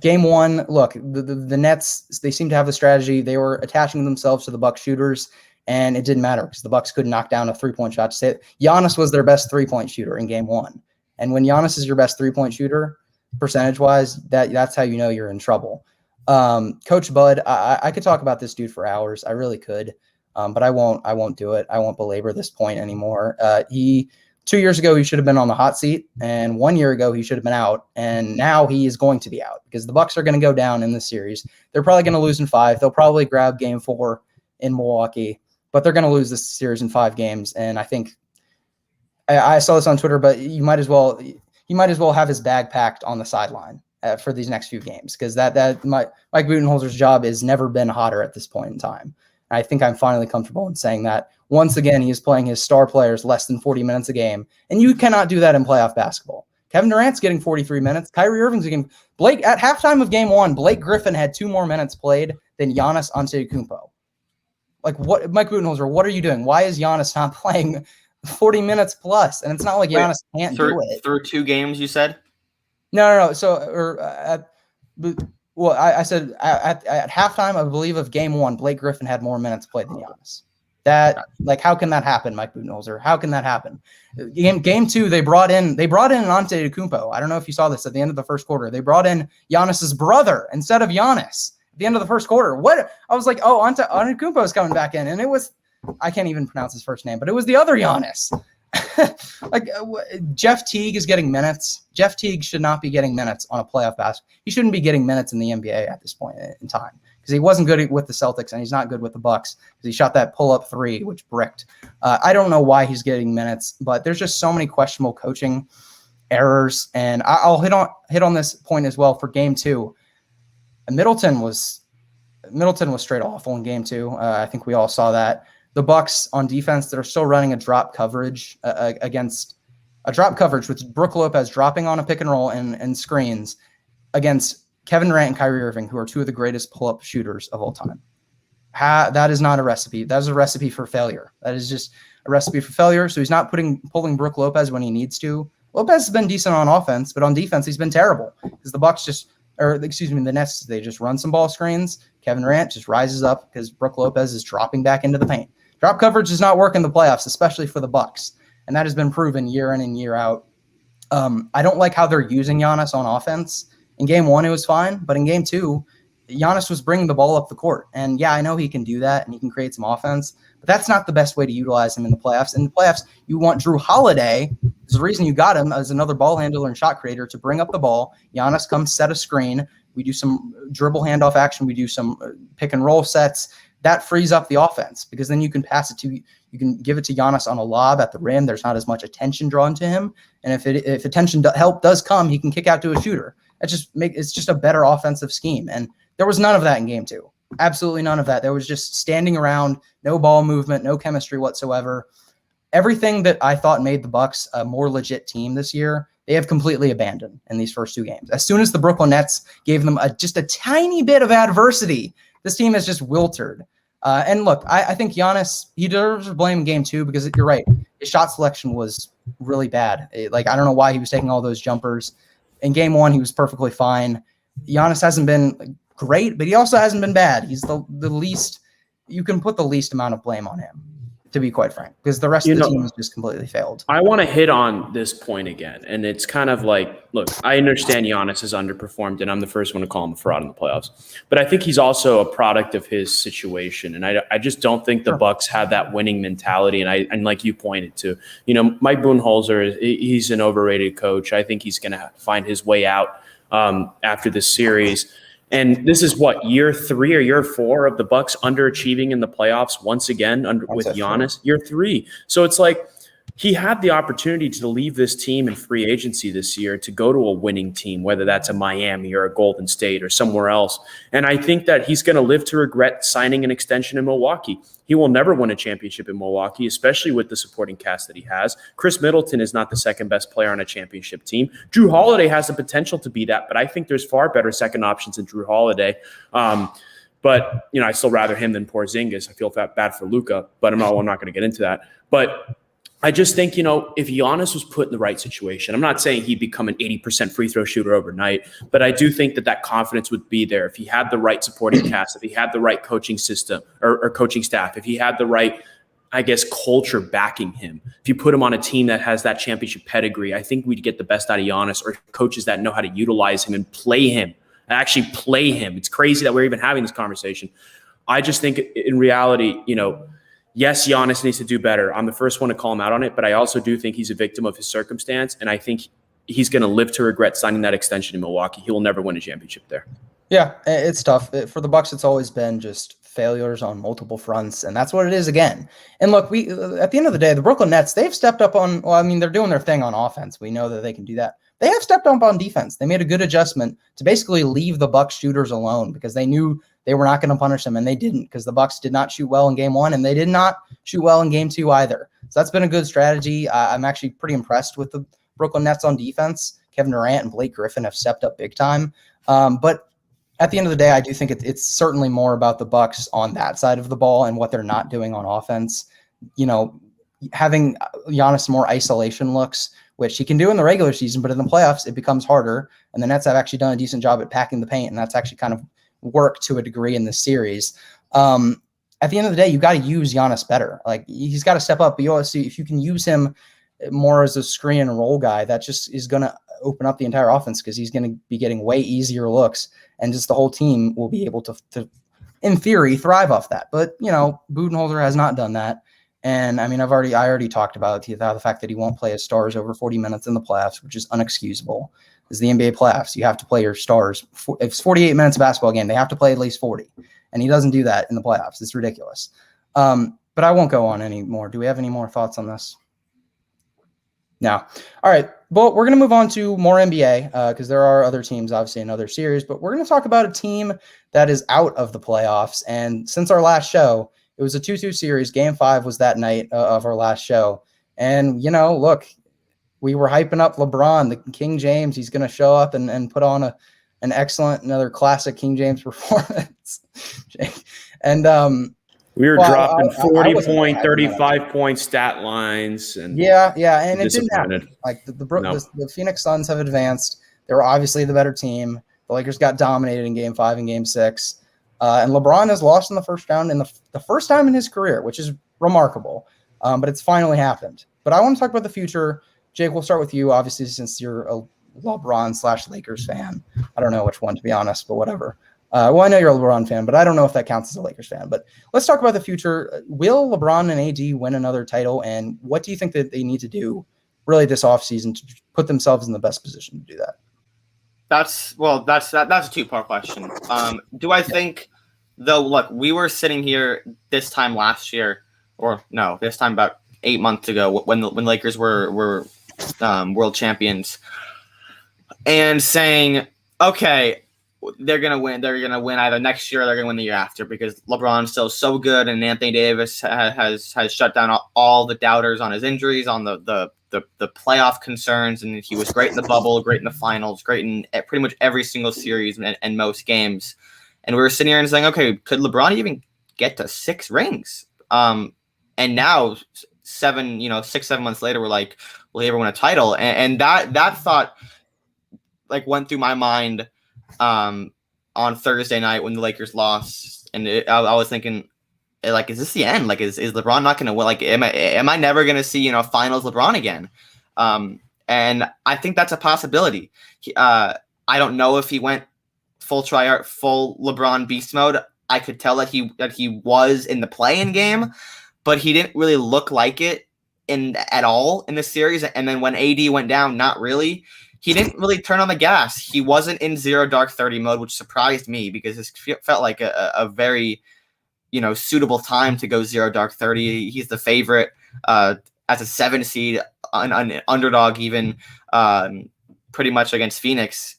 Game 1, look, the Nets, they seem to have a strategy. They were attaching themselves to the Bucks shooters, and it didn't matter because the Bucks couldn't knock down a 3-point shot to say it. Giannis was their best 3-point shooter in game 1. And when Giannis is your best 3-point shooter, percentage-wise, that's how you know you're in trouble. Coach Bud, I could talk about this dude for hours. I really could, but I won't do it. I won't belabor this point anymore. 2 years ago, he should have been on the hot seat, and 1 year ago, he should have been out, and now he is going to be out because the Bucks are going to go down in this series. They're probably going to lose in 5. They'll probably grab game 4 in Milwaukee, but they're going to lose this series in 5 games. And I think I saw this on Twitter, but he might as well have his bag packed on the sideline for these next few games because Mike Budenholzer's job has never been hotter at this point in time. I think I'm finally comfortable in saying that. Once again, he is playing his star players less than 40 minutes a game, and you cannot do that in playoff basketball. Kevin Durant's getting 43 minutes. Kyrie Irving's getting – Blake, at halftime of game 1, Blake Griffin had 2 more minutes played than Giannis Antetokounmpo. Like, what, Mike Budenholzer, what are you doing? Why is Giannis not playing 40 minutes plus? And it's not like Giannis can't do it. Through 2 games, you said? No. So, I said at halftime, I believe, of game 1, Blake Griffin had more minutes played than Giannis. How can that happen, Mike Budenholzer? How can that happen? Game 2, they brought in Antetokounmpo. I don't know if you saw this at the end of the first quarter. They brought in Giannis's brother instead of Giannis at the end of the first quarter. What? I was like, oh, Antetokounmpo is coming back in, and it was, I can't even pronounce his first name, but it was the other Giannis. Jeff Teague is getting minutes. Jeff Teague should not be getting minutes on a playoff basketball. He shouldn't be getting minutes in the NBA at this point in time because he wasn't good with the Celtics and he's not good with the Bucks because he shot that pull-up 3, which bricked. I don't know why he's getting minutes, but there's just so many questionable coaching errors. And I'll hit on this point as well for game 2. Middleton was straight awful in game 2. I think we all saw that. The Bucks on defense that are still running a drop coverage with Brook Lopez dropping on a pick and roll and screens against Kevin Durant and Kyrie Irving, who are 2 of the greatest pull-up shooters of all time. That is not a recipe. That is a recipe for failure. That is just a recipe for failure. So he's not pulling Brook Lopez when he needs to. Lopez has been decent on offense, but on defense he's been terrible because the Nets, they just run some ball screens. Kevin Durant just rises up because Brook Lopez is dropping back into the paint. Drop coverage does not work in the playoffs, especially for the Bucks, and that has been proven year in and year out. I don't like how they're using Giannis on offense. In game 1, it was fine, but in game 2, Giannis was bringing the ball up the court. And yeah, I know he can do that and he can create some offense, but that's not the best way to utilize him in the playoffs. In the playoffs, you want Drew Holiday. There's the reason you got him as another ball handler and shot creator to bring up the ball. Giannis comes, set a screen. We do some dribble handoff action. We do some pick and roll sets. That frees up the offense because then you can you can give it to Giannis on a lob at the rim. There's not as much attention drawn to him. And if attention help does come, he can kick out to a shooter. It's just a better offensive scheme. And there was none of that in game 2. Absolutely none of that. There was just standing around, no ball movement, no chemistry whatsoever. Everything that I thought made the Bucks a more legit team this year, they have completely abandoned in these first 2 games. As soon as the Brooklyn Nets gave them just a tiny bit of adversity, this team has just wilted. And look, I think Giannis, he deserves blame in game 2 because you're right. His shot selection was really bad. I don't know why he was taking all those jumpers. In game 1, he was perfectly fine. Giannis hasn't been great, but he also hasn't been bad. He's the least, you can put the least amount of blame on him, to be quite frank, because the rest of the team has just completely failed. I want to hit on this point again, and it's kind of like, look, I understand Giannis has underperformed, and I'm the first one to call him a fraud in the playoffs, but I think he's also a product of his situation, and I just don't think the Bucks have that winning mentality, and like you pointed to, Mike Budenholzer, he's an overrated coach. I think he's going to find his way out after this series. And this is what, year 3 or year 4 of the Bucks underachieving in the playoffs once again with Giannis? Year 3. So it's like he had the opportunity to leave this team in free agency this year to go to a winning team, whether that's a Miami or a Golden State or somewhere else. And I think that he's going to live to regret signing an extension in Milwaukee. He will never win a championship in Milwaukee, especially with the supporting cast that he has. Chris Middleton is not the second best player on a championship team. Drew Holiday has the potential to be that, but I think there's far better second options than Drew Holiday. But I still rather him than Porzingis. I feel bad for Luka, but I'm not going to get into that. But I just think, if Giannis was put in the right situation, I'm not saying he'd become an 80% free throw shooter overnight, but I do think that confidence would be there if he had the right supporting cast, if he had the right coaching system or coaching staff, if he had the right, I guess, culture backing him. If you put him on a team that has that championship pedigree, I think we'd get the best out of Giannis, or coaches that know how to utilize him and play him, actually play him. It's crazy that we're even having this conversation. I just think in reality, yes, Giannis needs to do better. I'm the first one to call him out on it, but I also do think he's a victim of his circumstance, and I think he's going to live to regret signing that extension in Milwaukee. He will never win a championship there. Yeah, it's tough. For the Bucks, it's always been just failures on multiple fronts, and that's what it is again. And look, we at the end of the day, the Brooklyn Nets, they've stepped up on, they're doing their thing on offense. We know that they can do that. They have stepped up on defense. They made a good adjustment to basically leave the Bucks shooters alone because they knew they were not going to punish them, and they didn't, because the Bucks did not shoot well in game 1, and they did not shoot well in game 2 either. So that's been a good strategy. I'm actually pretty impressed with the Brooklyn Nets on defense. Kevin Durant and Blake Griffin have stepped up big time. But at the end of the day, I do think it's certainly more about the Bucks on that side of the ball and what they're not doing on offense. Having Giannis more isolation looks, which he can do in the regular season, but in the playoffs, it becomes harder. And the Nets have actually done a decent job at packing the paint, and that's actually kind of worked to a degree in this series. At the end of the day, you got to use Giannis better. Like, he's got to step up. But you always see, if you can use him more as a screen and roll guy, that just is going to open up the entire offense, because he's going to be getting way easier looks, and just the whole team will be able to in theory, thrive off that. But, Budenholzer has not done that. And I already talked about the fact that he won't play his stars over 40 minutes in the playoffs, which is unexcusable. It's the NBA playoffs. You have to play your stars. If it's 48 minutes of basketball game, they have to play at least 40. And he doesn't do that in the playoffs. It's ridiculous. But I won't go on anymore. Do we have any more thoughts on this? No. All right. Well, we're going to move on to more NBA because there are other teams, obviously, in other series. But we're going to talk about a team that is out of the playoffs. And since our last show, it was a 2-2 series. Game 5 was that night of our last show. And, look, we were hyping up LeBron, the King James. He's going to show up and put on an excellent, another classic King James performance. And we were dropping 40 point, 35 point stat lines. And yeah, and it didn't happen. Like the Phoenix Suns have advanced. They were obviously the better team. The Lakers got dominated in Game 5 and Game 6. And LeBron has lost in the first round in the first time in his career, which is remarkable. But it's finally happened. But I want to talk about the future. Jake, we'll start with you, obviously, since you're a LeBron/Lakers fan. I don't know which one, to be honest, but whatever. Well, I know you're a LeBron fan, but I don't know if that counts as a Lakers fan. But let's talk about the future. Will LeBron and AD win another title? And what do you think that they need to do really this offseason to put themselves in the best position to do that? That's a two-part question. Do I think, though, look, we were sitting here this time last year, or no, this time about 8 months ago when the Lakers were world champions, and saying, okay, they're gonna win. They're gonna win either next year or they're gonna win the year after, because LeBron's still so good, and Anthony Davis has shut down all the doubters on his injuries, on the playoff concerns, and he was great in the bubble, great in the finals, great in pretty much every single series and most games. And we were sitting here and saying, okay, could LeBron even get to 6 rings? And now 6-7 months later, we're like, will he ever win a title? And that thought went through my mind on Thursday night when the Lakers lost, and I was thinking, is this the end? Is LeBron not going to win? Am I never going to see finals LeBron again? And I think that's a possibility. I don't know if he went full LeBron beast mode. I could tell that he was in the play-in game, but he didn't really look like it at all in the series. And then when AD went down, not really. He didn't really turn on the gas. He wasn't in 0 dark 30 mode, which surprised me because it felt like a very, suitable time to go 0 dark 30. He's the favorite as a 7 seed, an underdog even, pretty much against Phoenix,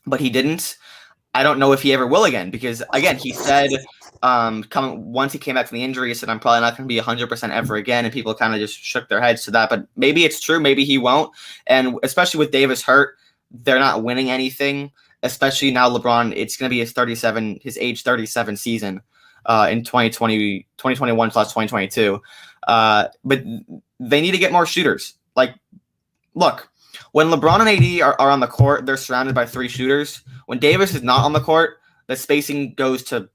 but he didn't. I don't know if he ever will again, because again, he said once he came back from the injury, he said, I'm probably not going to be 100% ever again. And people kind of just shook their heads to that, but maybe it's true. Maybe he won't. And especially with Davis hurt, they're not winning anything, especially now LeBron, it's going to be his age 37 season in 2021 plus 2022. But they need to get more shooters. Like, look, when LeBron and AD are on the court, they're surrounded by 3 shooters. When Davis is not on the court, the spacing goes to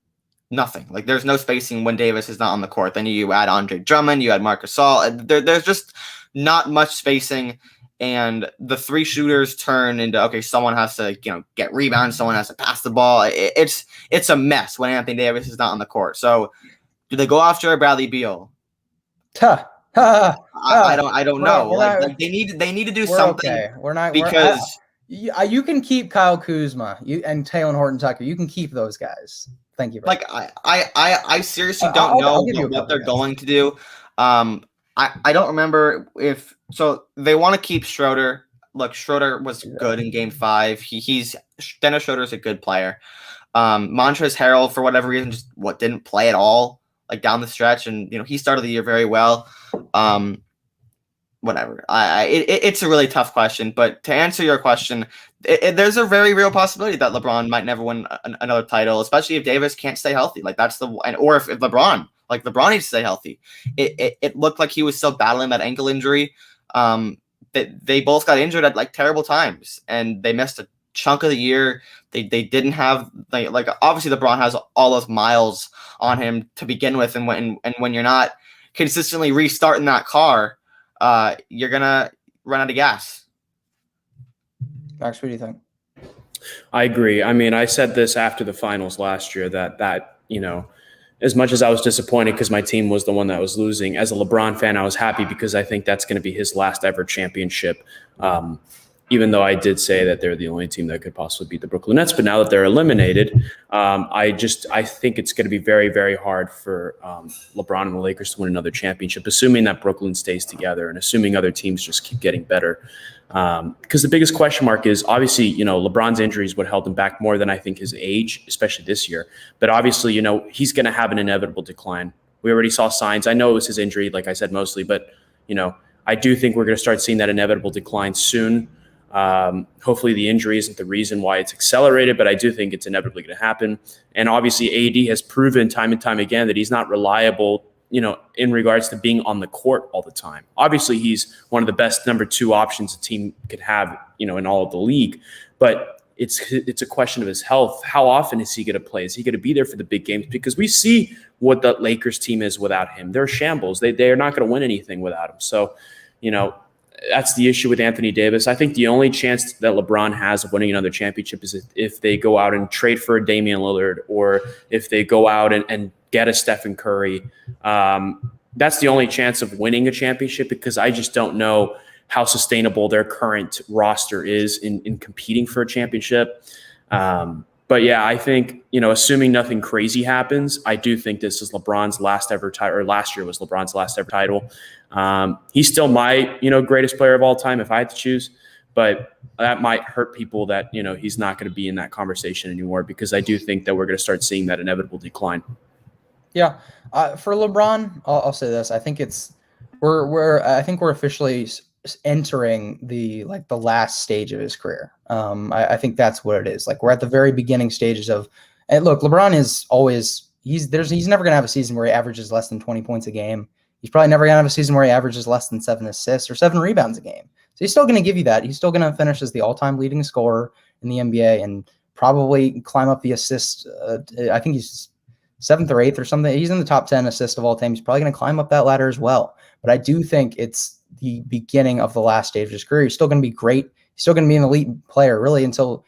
nothing. Like, there's no spacing when Davis is not on the court. Then you add Andre Drummond, you add Marc Gasol. There's just not much spacing, and the 3 shooters turn into, okay, someone has to get rebounds, someone has to pass the ball. It's a mess when Anthony Davis is not on the court. So, do they go after Bradley Beal? I don't know. Like, they need to do something. Okay. We're not because you can keep Kyle Kuzma and Talen Horton-Tucker. You can keep those guys. Thank you. Like, I seriously don't know what they're going to do. I don't remember if so. They want to keep Schroeder. Look, Schroeder was good in Game 5. Dennis Schroeder is a good player. Montrezl Harrell, for whatever reason, just didn't play at all, like down the stretch, and he started the year very well. Whatever. It's a really tough question, but to answer your question, there's a very real possibility that LeBron might never win another title, especially if Davis can't stay healthy. Like, or if LeBron needs to stay healthy. It looked like he was still battling that ankle injury. They both got injured at terrible times, and they missed a chunk of the year. They didn't have like obviously LeBron has all those miles on him to begin with, and when you're not consistently restarting that car, you're gonna run out of gas. Max, what do you think? I agree. I mean, I said this after the finals last year that as much as I was disappointed because my team was the one that was losing, as a LeBron fan, I was happy because I think that's going to be his last ever championship. Even though I did say that they're the only team that could possibly beat the Brooklyn Nets, but now that they're eliminated, I think it's going to be very, very hard for LeBron and the Lakers to win another championship, assuming that Brooklyn stays together and assuming other teams just keep getting better. Because the biggest question mark is obviously, LeBron's injuries would held him back more than I think his age, especially this year. But obviously, he's going to have an inevitable decline. We already saw signs. I know it was his injury, like I said, mostly, but I do think we're going to start seeing that inevitable decline soon. Hopefully the injury isn't the reason why it's accelerated, but I do think it's inevitably going to happen. And obviously AD has proven time and time again that he's not reliable, in regards to being on the court all the time. Obviously he's one of the best number 2 options a team could have, in all of the league, but it's a question of his health. How often is he going to play? Is he going to be there for the big games? Because we see what the Lakers team is without him. They're shambles. They are not going to win anything without him. So, that's the issue with Anthony Davis. I think the only chance that LeBron has of winning another championship is if they go out and trade for a Damian Lillard, or if they go out and get a Stephen Curry. That's the only chance of winning a championship, because I just don't know how sustainable their current roster is in competing for a championship. But yeah, I think, assuming nothing crazy happens, I do think this is LeBron's last ever title, or last year was LeBron's last ever title. He's still my, greatest player of all time if I had to choose, but that might hurt people that, he's not going to be in that conversation anymore, because I do think that we're going to start seeing that inevitable decline. Yeah. For LeBron, I'll say this. I think we're officially entering the last stage of his career. I think that's what it is. Like, we're at the very beginning stages of, and look, LeBron is always, he's never going to have a season where he averages less than 20 points a game. He's probably never going to have a season where he averages less than 7 assists or 7 rebounds a game. So he's still going to give you that. He's still going to finish as the all-time leading scorer in the NBA and probably climb up the assist. I think he's 7th or 8th or something. He's in the top 10 assists of all time. He's probably going to climb up that ladder as well. But I do think it's the beginning of the last stage of his career. He's still going to be great. He's still going to be an elite player, really, until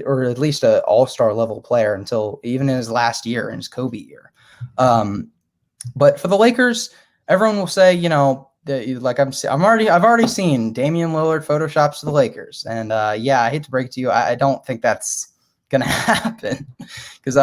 or at least an all-star level player, until even in his last year, in his Kobe year. But for the Lakers, everyone will say, I've already seen Damian Lillard photoshops to the Lakers, and I hate to break it to you, I don't think that's gonna happen, because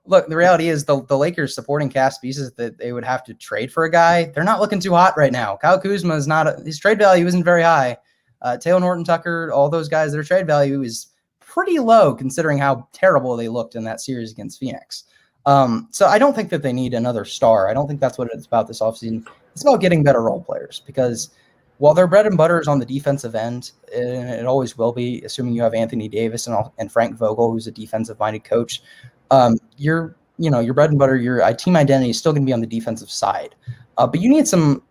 look, the reality is the Lakers supporting cast pieces that they would have to trade for a guy, they're not looking too hot right now. Kyle Kuzma is not his trade value isn't very high. Talen Horton-Tucker, all those guys, their trade value is pretty low considering how terrible they looked in that series against Phoenix. So I don't think that they need another star. I don't think that's what it's about this offseason. It's about getting better role players, because while their bread and butter is on the defensive end, and it always will be, assuming you have Anthony Davis and Frank Vogel, who's a defensive-minded coach, your bread and butter, your team identity is still going to be on the defensive side. But you need some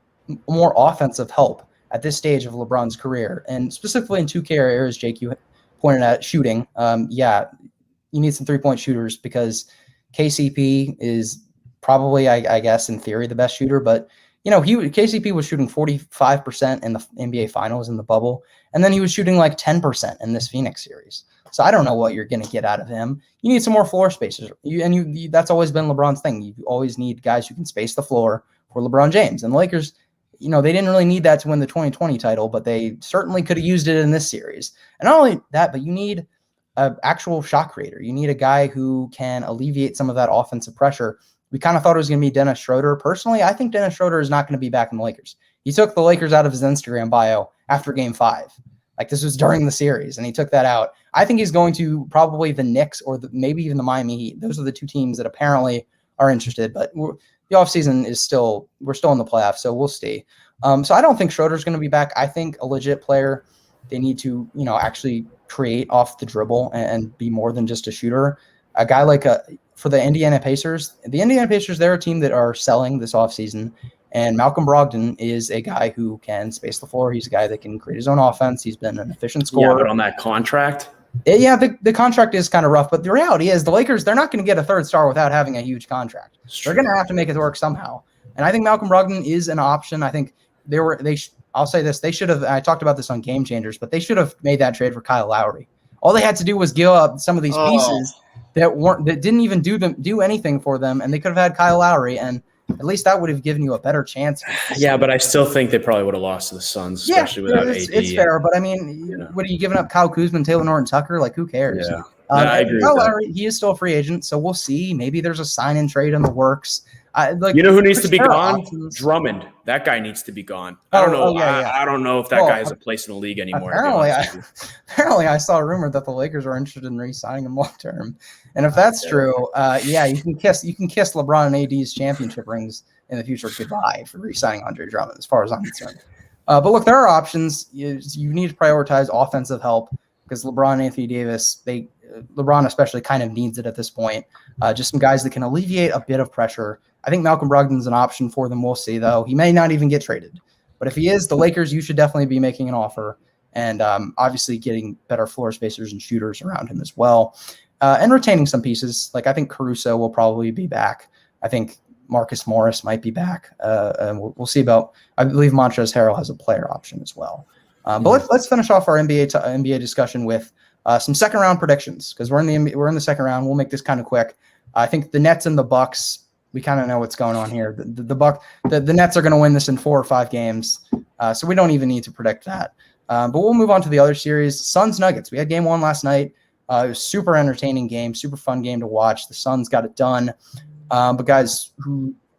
more offensive help at this stage of LeBron's career, and specifically in 2K areas, Jake, you pointed at shooting. You need some 3-point shooters because KCP is probably, I guess, in theory, the best shooter. But, KCP was shooting 45% in the NBA Finals in the bubble, and then he was shooting like 10% in this Phoenix series. So I don't know what you're going to get out of him. You need some more floor spacers. That's always been LeBron's thing. You always need guys who can space the floor for LeBron James. And the Lakers, they didn't really need that to win the 2020 title, but they certainly could have used it in this series. And not only that, but you need an actual shot creator. You need a guy who can alleviate some of that offensive pressure. We kind of thought it was going to be Dennis Schroeder. Personally, I think Dennis Schroeder is not going to be back in the Lakers. He took the Lakers out of his Instagram bio after Game 5. Like, this was during the series, and he took that out. I think he's going to probably the Knicks or maybe even the Miami Heat. Those are the two teams that apparently are interested, but the offseason we're still in the playoffs, so we'll see. So I don't think Schroeder's going to be back. I think a legit player, they need to, actually create off the dribble and be more than just a shooter. A guy like for the Indiana Pacers, they're a team that are selling this offseason. And Malcolm Brogdon is a guy who can space the floor. He's a guy that can create his own offense. He's been an efficient scorer. Yeah, but on that contract? The contract is kind of rough. But the reality is the Lakers, they're not going to get a third star without having a huge contract. They're going to have to make it work somehow. And I think Malcolm Brogdon is an option. I think I'll say this. They should have – I talked about this on Game Changers, but they should have made that trade for Kyle Lowry. All they had to do was give up some of these pieces that didn't even do anything for them, and they could have had Kyle Lowry, and at least that would have given you a better chance. Yeah, but I still think they probably would have lost to the Suns, especially without AD. It's fair, but I mean, what are you giving up? Kyle Kuzma, Taylor Norton-Tucker? Like, who cares? Yeah, I agree. Kyle Lowry, he is still a free agent, so we'll see. Maybe there's a sign-in trade in the works. Who needs to be gone? Drummond. That guy needs to be gone. I don't know. I don't know if that guy has a place in the league anymore. Apparently, I saw a rumor that the Lakers are interested in re-signing him long term. And if that's true, you can kiss LeBron and AD's championship rings in the future goodbye for re-signing Andre Drummond, as far as I'm concerned. But look, there are options. You need to prioritize offensive help because LeBron and Anthony Davis, LeBron especially kind of needs it at this point. Just some guys that can alleviate a bit of pressure. I think Malcolm Brogdon's an option for them. We'll see, though. He may not even get traded. But if he is, the Lakers, you should definitely be making an offer and obviously getting better floor spacers and shooters around him as well. And retaining some pieces. Like, I think Caruso will probably be back. I think Marcus Morris might be back. And we'll see about – I believe Montrezl Harrell has a player option as well. But let's finish off our NBA discussion with some second-round predictions because we're in the second round. We'll make this kind of quick. I think the Nets and the Bucks – we kind of know what's going on here. The Nets are going to win this in 4 or 5 games, so we don't even need to predict that. But we'll move on to the other series. Suns Nuggets. We had game 1 last night. It was super entertaining game, super fun game to watch. The Suns got it done. But guys,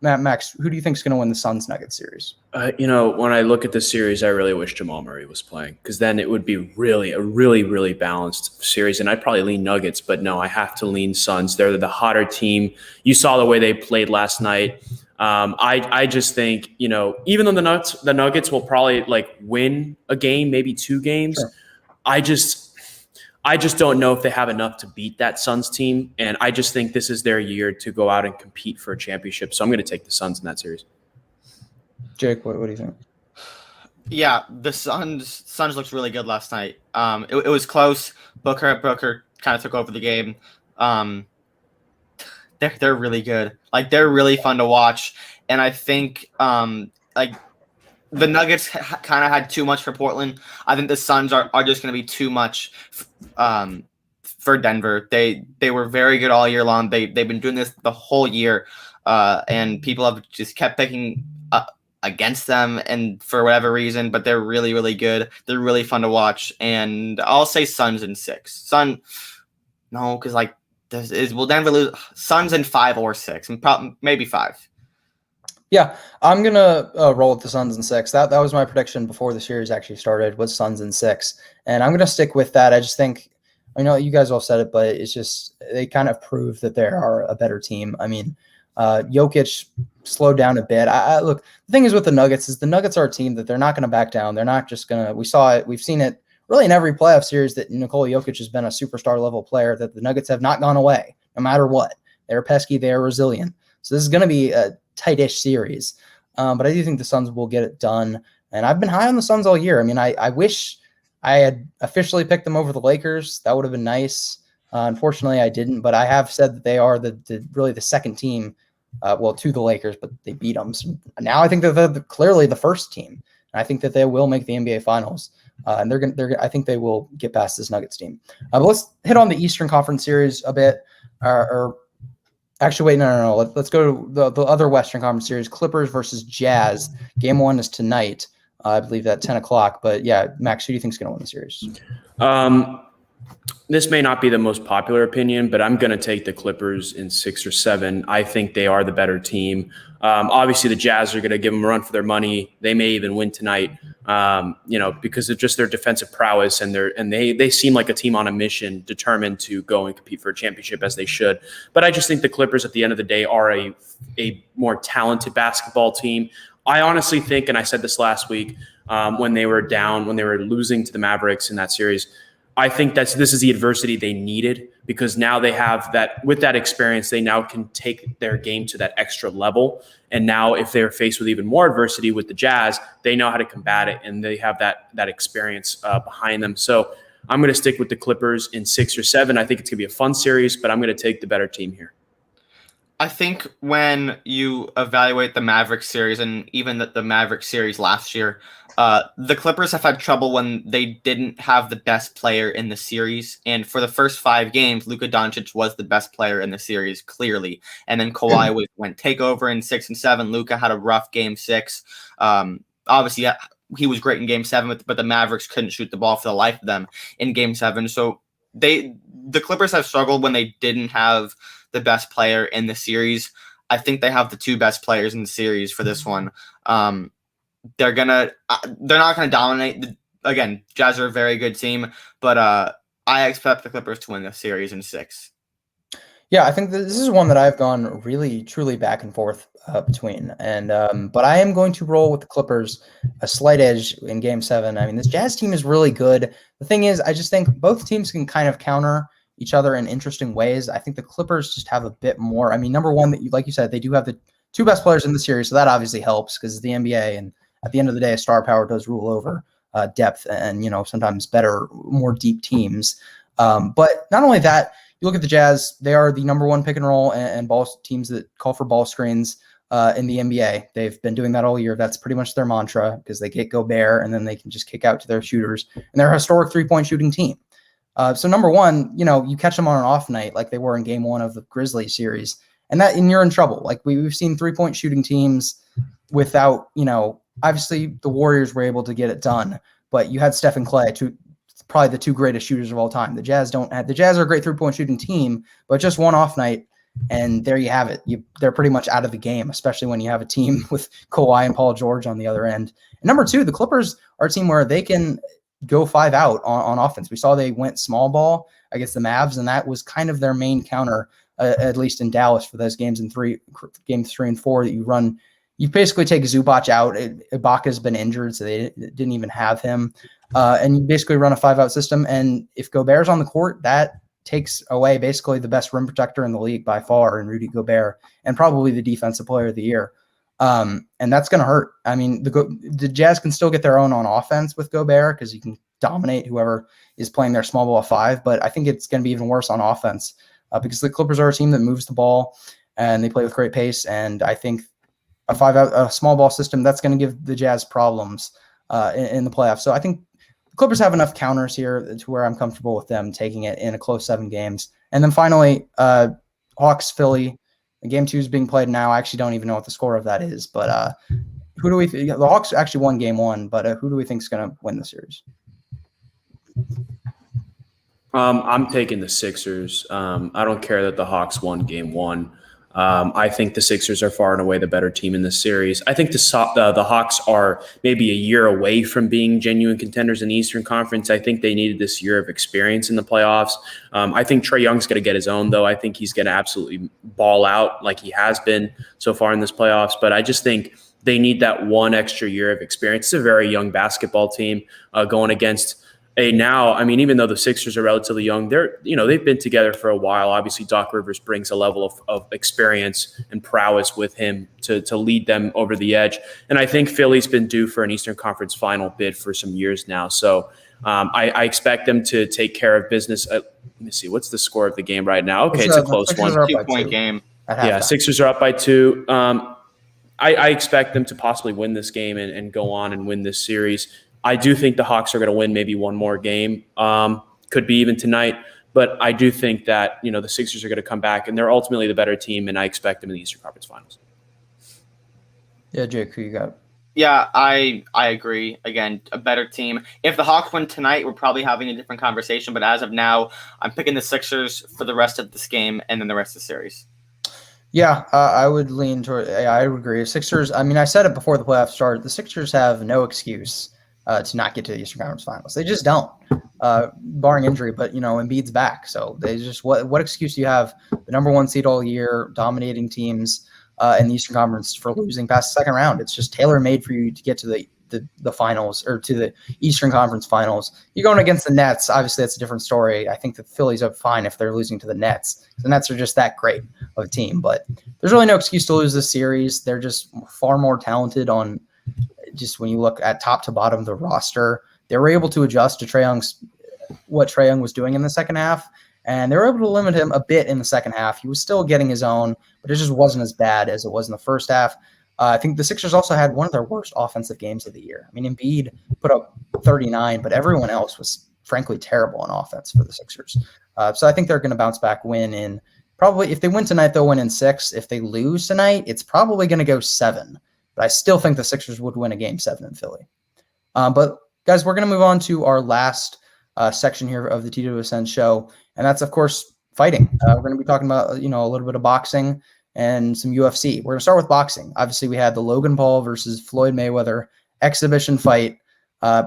Max, who do you think is going to win the Suns Nuggets series? When I look at this series, I really wish Jamal Murray was playing because then it would be a really balanced series. And I'd probably lean Nuggets, but no, I have to lean Suns. They're the hotter team. You saw the way they played last night. I just think, even though the Nuggets will probably win a game, maybe 2 games, sure. I just don't know if they have enough to beat that Suns team. And I just think this is their year to go out and compete for a championship. So I'm going to take the Suns in that series. Jake, what do you think? Yeah, the Suns looked really good last night. It was close. Booker kind of took over the game. They're really good. They're really fun to watch. And I think the Nuggets kind of had too much for Portland. I think the Suns are just going to be too much for Denver. They were very good all year long. They've been doing this the whole year, and people have just kept picking against them, and for whatever reason. But they're really, really good. They're really fun to watch, and I'll say Suns in 6. Because will Denver lose? Suns in 5 or 6, and maybe 5. Yeah, I'm going to roll with the Suns in 6. That was my prediction before the series actually started, was Suns in 6. And I'm going to stick with that. I just think, I know you guys all said it, but it's just they kind of prove that they are a better team. I mean, Jokic slowed down a bit. Look, the thing is with the Nuggets is the Nuggets are a team that they're not going to back down. They're not just going to – we've seen it really in every playoff series that Nikola Jokic has been a superstar level player, that the Nuggets have not gone away no matter what. They're pesky. They're resilient. So this is going to be a tight-ish series. but I do think the Suns will get it done. And I've been high on the Suns all year. I mean, I wish I had officially picked them over the Lakers. That would have been nice. Unfortunately, I didn't, but I have said that they are really the second team, to the Lakers, but they beat them. So now I think that they're clearly the first team. And I think that they will make the NBA Finals, and I think they will get past this Nuggets team. But let's hit on the Eastern Conference Series a bit, Actually, wait, no. Let's go to the other Western Conference Series, Clippers versus Jazz. Game 1 is tonight. I believe at 10 o'clock. But yeah, Max, who do you think is going to win the series? This may not be the most popular opinion, but I'm going to take the Clippers in 6 or 7. I think they are the better team. Obviously, the Jazz are going to give them a run for their money. They may even win tonight, because of just their defensive prowess and they seem like a team on a mission, determined to go and compete for a championship as they should. But I just think the Clippers, at the end of the day, are a more talented basketball team. I honestly think, and I said this last week when they were losing to the Mavericks in that series, I think this is the adversity they needed, because now they have that, with that experience, they now can take their game to that extra level. And now if they're faced with even more adversity with the Jazz, they know how to combat it, and they have that experience behind them. So I'm going to stick with the Clippers in 6 or 7. I think it's going to be a fun series, but I'm going to take the better team here. I think when you evaluate the Mavericks series and even the Mavericks series last year, the Clippers have had trouble when they didn't have the best player in the series. And for the first 5 games, Luka Doncic was the best player in the series, clearly. And then Kawhi went takeover in 6 and 7. Luka had a rough game 6. Obviously, he was great in game 7, but the Mavericks couldn't shoot the ball for the life of them in game 7. So the Clippers have struggled when they didn't have the best player in the series. I think they have the 2 best players in the series for this one. They're not gonna dominate. Again, Jazz are a very good team, but I expect the Clippers to win the series in 6. Yeah, I think this is one that I've gone really, truly back and forth between, and but I am going to roll with the Clippers, a slight edge in Game 7. I mean, this Jazz team is really good. The thing is, I just think both teams can kind of counter each other in interesting ways. I think the Clippers just have a bit more. I mean, number one, like you said, they do have the 2 best players in the series, so that obviously helps because it's the NBA, and at the end of the day, star power does rule over depth and sometimes better, more deep teams. But not only that, you look at the Jazz; they are the number 1 pick and roll and ball teams that call for ball screens in the NBA. They've been doing that all year. That's pretty much their mantra, because they get Gobert and then they can just kick out to their shooters, and they're a historic 3-point shooting team. So number one, you catch them on an off night like they were in Game 1 of the Grizzlies series, and you're in trouble. Like we've seen 3-point shooting teams without, obviously the Warriors were able to get it done, but you had Steph and Clay, probably the 2 greatest shooters of all time. The Jazz are a great 3-point shooting team, but just one off night, and there you have it. They're pretty much out of the game, especially when you have a team with Kawhi and Paul George on the other end. And number 2, the Clippers are a team where they can go 5 out on offense. We saw they went small ball against the Mavs, and that was kind of their main counter, at least in Dallas, for those games in games 3 and 4 that you run. You basically take Zubac out. Ibaka's been injured, so they didn't even have him. And you basically run a 5-out system. And if Gobert's on the court, that takes away basically the best rim protector in the league by far in Rudy Gobert, and probably the defensive player of the year. And that's going to hurt. I mean, the Jazz can still get their own on offense with Gobert, because you can dominate whoever is playing their small ball 5. But I think it's going to be even worse on offense because the Clippers are a team that moves the ball and they play with great pace. And I think a small ball system, that's going to give the Jazz problems in the playoffs. So I think the Clippers have enough counters here to where I'm comfortable with them taking it in a close 7 games. And then finally, Hawks, Philly. Game 2 is being played now. I actually don't even know what the score of that is, but who do we think? The Hawks actually won Game 1, but who do we think is going to win the series? I'm taking the Sixers. I don't care that the Hawks won Game 1. I think the Sixers are far and away the better team in this series. I think the Hawks are maybe a year away from being genuine contenders in the Eastern Conference. I think they needed this year of experience in the playoffs. I think Trae Young's going to get his own, though. I think he's going to absolutely ball out like he has been so far in this playoffs. But I just think they need that one extra year of experience. It's a very young basketball team going against now, I mean, even though the Sixers are relatively young, they've been together for a while. Obviously, Doc Rivers brings a level of experience and prowess with him to lead them over the edge. And I think Philly's been due for an Eastern Conference final bid for some years now. So I expect them to take care of business. Let me see. What's the score of the game right now? Okay, it's a close one. 2-point game. Yeah, Sixers are up by 2. I expect them to possibly win this game and go on and win this series. I do think the Hawks are going to win maybe one more game. Could be even tonight. But I do think that, the Sixers are going to come back, and they're ultimately the better team, and I expect them in the Eastern Conference Finals. Yeah, Jake, who you got? Yeah, I agree. Again, a better team. If the Hawks win tonight, we're probably having a different conversation. But as of now, I'm picking the Sixers for the rest of this game and then the rest of the series. Yeah, I would lean toward. Yeah, I would agree. Sixers. I mean, I said it before the playoffs started. The Sixers have no excuse to not get to the Eastern Conference Finals. They just don't, barring injury. But Embiid's back, so they just what excuse do you have? The number 1 seed all year, dominating teams in the Eastern Conference for losing past the second round. It's just tailor made for you to get to the finals or to the Eastern Conference Finals. You're going against the Nets. Obviously, that's a different story. I think the Phillies are fine if they're losing to the Nets. The Nets are just that great of a team, but there's really no excuse to lose this series. They're just far more talented on just when you look at top to bottom of the roster. They were able to adjust to what Trae Young was doing in the second half, and they were able to limit him a bit in the second half. He was still getting his own, but it just wasn't as bad as it was in the first half. I think the Sixers also had one of their worst offensive games of the year. I mean, Embiid put up 39, but everyone else was frankly terrible on offense for the Sixers. So I think they're going to bounce back, win in probably, if they win tonight, they'll win in 6. If they lose tonight, it's probably going to go 7. But I still think the Sixers would win a game 7 in Philly. But guys, we're going to move on to our last section here of the TWSN show. And that's, of course, fighting. We're going to be talking about, a little bit of boxing and some UFC. We're going to start with boxing. Obviously, we had the Logan Paul versus Floyd Mayweather exhibition fight.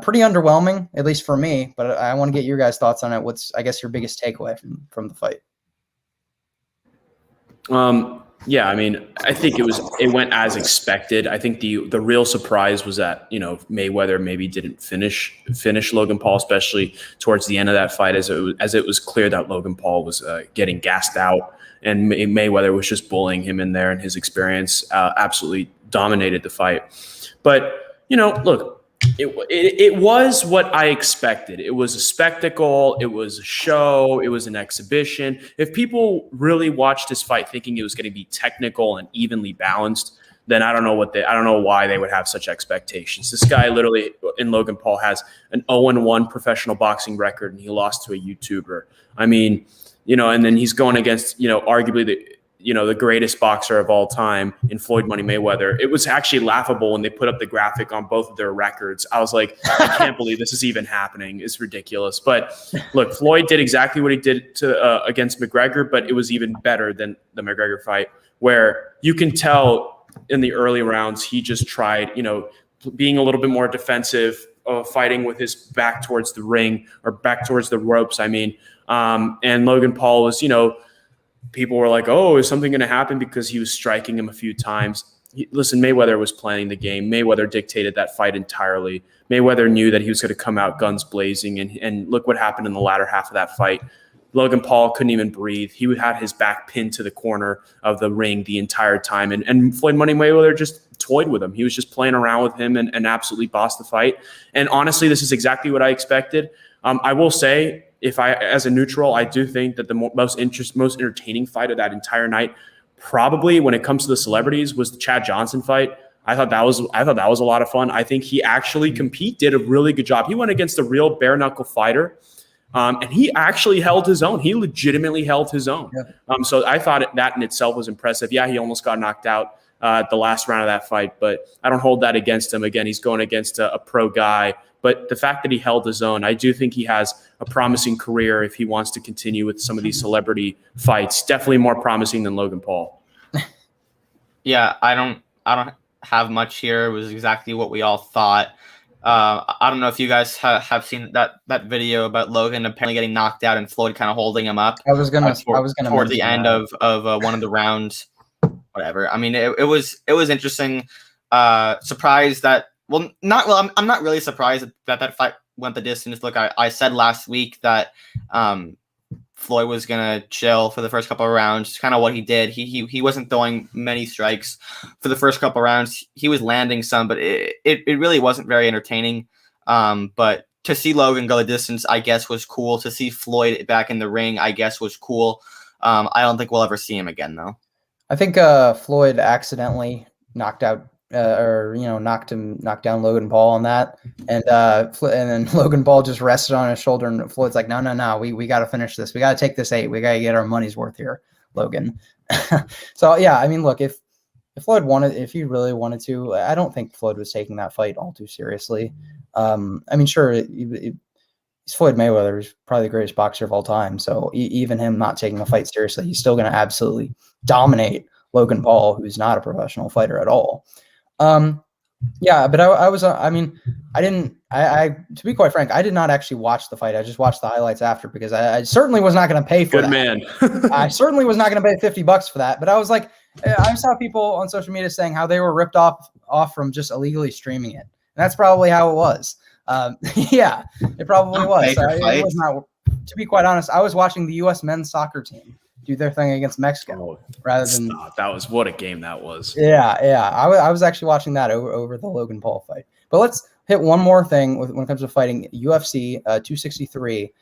Pretty underwhelming, at least for me, but I want to get your guys' thoughts on it. What's, I guess, your biggest takeaway from the fight? Yeah, I mean, I think it went as expected. I think the real surprise was that, Mayweather maybe didn't finish Logan Paul, especially towards the end of that fight, as it was clear that Logan Paul was getting gassed out, and Mayweather was just bullying him in there, and his experience absolutely dominated the fight. But, look, it was what I expected. It was a spectacle. It was a show. It was an exhibition. If people really watched this fight thinking it was going to be technical and evenly balanced, then I don't know why they would have such expectations. This guy literally, in Logan Paul, has an 0-1 professional boxing record, and he lost to a YouTuber. I mean, and then he's going against, arguably the greatest boxer of all time in Floyd Money Mayweather. It was actually laughable when they put up the graphic on both of their records. I was like, I can't believe this is even happening. It's ridiculous. But look, Floyd did exactly what he did against McGregor, but it was even better than the McGregor fight, where you can tell in the early rounds, he just tried, being a little bit more defensive, fighting with his back towards the ring or back towards the ropes. I mean, and Logan Paul was, people were like, oh, is something going to happen because he was striking him a few times? Listen, Mayweather was playing the game. Mayweather dictated that fight entirely. Mayweather knew that he was going to come out guns blazing, and look what happened in the latter half of that fight. Logan Paul couldn't even breathe. He had his back pinned to the corner of the ring the entire time, and Floyd Money Mayweather just toyed with him. He was just playing around with him and absolutely bossed the fight. And honestly, this is exactly what I expected. I will say, as a neutral, I do think that the most entertaining fight of that entire night, probably when it comes to the celebrities, was the Chad Johnson fight. I thought that was a lot of fun. I think he actually did a really good job. He went against a real bare knuckle fighter, and he actually held his own. He legitimately held his own. Yeah. So I thought that in itself was impressive. Yeah, he almost got knocked out at the last round of that fight, but I don't hold that against him. Again, he's going against a pro guy. But the fact that he held his own, I do think he has a promising career if he wants to continue with some of these celebrity fights. Definitely more promising than Logan Paul. Yeah, I don't have much here. It was exactly what we all thought. I don't know if you guys have seen that video about Logan apparently getting knocked out and Floyd kind of holding him up. I was gonna toward the end of one of the rounds. Whatever. I mean, it was interesting. Surprised that. I'm not really surprised that fight went the distance. Look, I said last week that Floyd was gonna chill for the first couple of rounds. Kind of what he did. He wasn't throwing many strikes for the first couple of rounds. He was landing some, but it really wasn't very entertaining. But to see Logan go the distance, I guess, was cool. To see Floyd back in the ring, I guess, was cool. I don't think we'll ever see him again, though. I think Floyd accidentally knocked down Logan Paul on that, and then Logan Paul just rested on his shoulder, and Floyd's like, no, we got to finish this. We got to take this 8. We got to get our money's worth here, Logan. So yeah, I mean, look, if Floyd wanted, if he really wanted to, I don't think Floyd was taking that fight all too seriously. I mean, sure, he's Floyd Mayweather. He's probably the greatest boxer of all time. So even him not taking the fight seriously, he's still going to absolutely dominate Logan Paul, who's not a professional fighter at all. Yeah, but to be quite frank, I did not actually watch the fight. I just watched the highlights after because I certainly was not going to pay for that. Good man. I certainly was not going to pay $50 for that. But I was like, I saw people on social media saying how they were ripped off from just illegally streaming it. And that's probably how it was. Yeah, it probably was. It was not, to be quite honest, I was watching the U.S. men's soccer team do their thing against Mexico rather than that was what a game that was. Yeah. I was actually watching that over the Logan Paul fight. But let's hit one more thing when it comes to fighting. UFC 263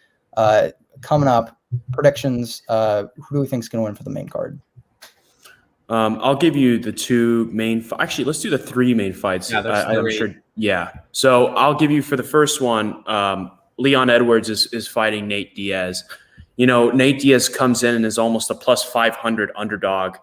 coming up. Predictions. Who do we think is going to win for the main card? I'll give you the 2 main. Actually, let's do the 3 main fights. Yeah, I'm sure. Yeah. So I'll give you for the first one. Leon Edwards is fighting Nate Diaz. You know, Nate Diaz comes in and is almost a plus 500 underdog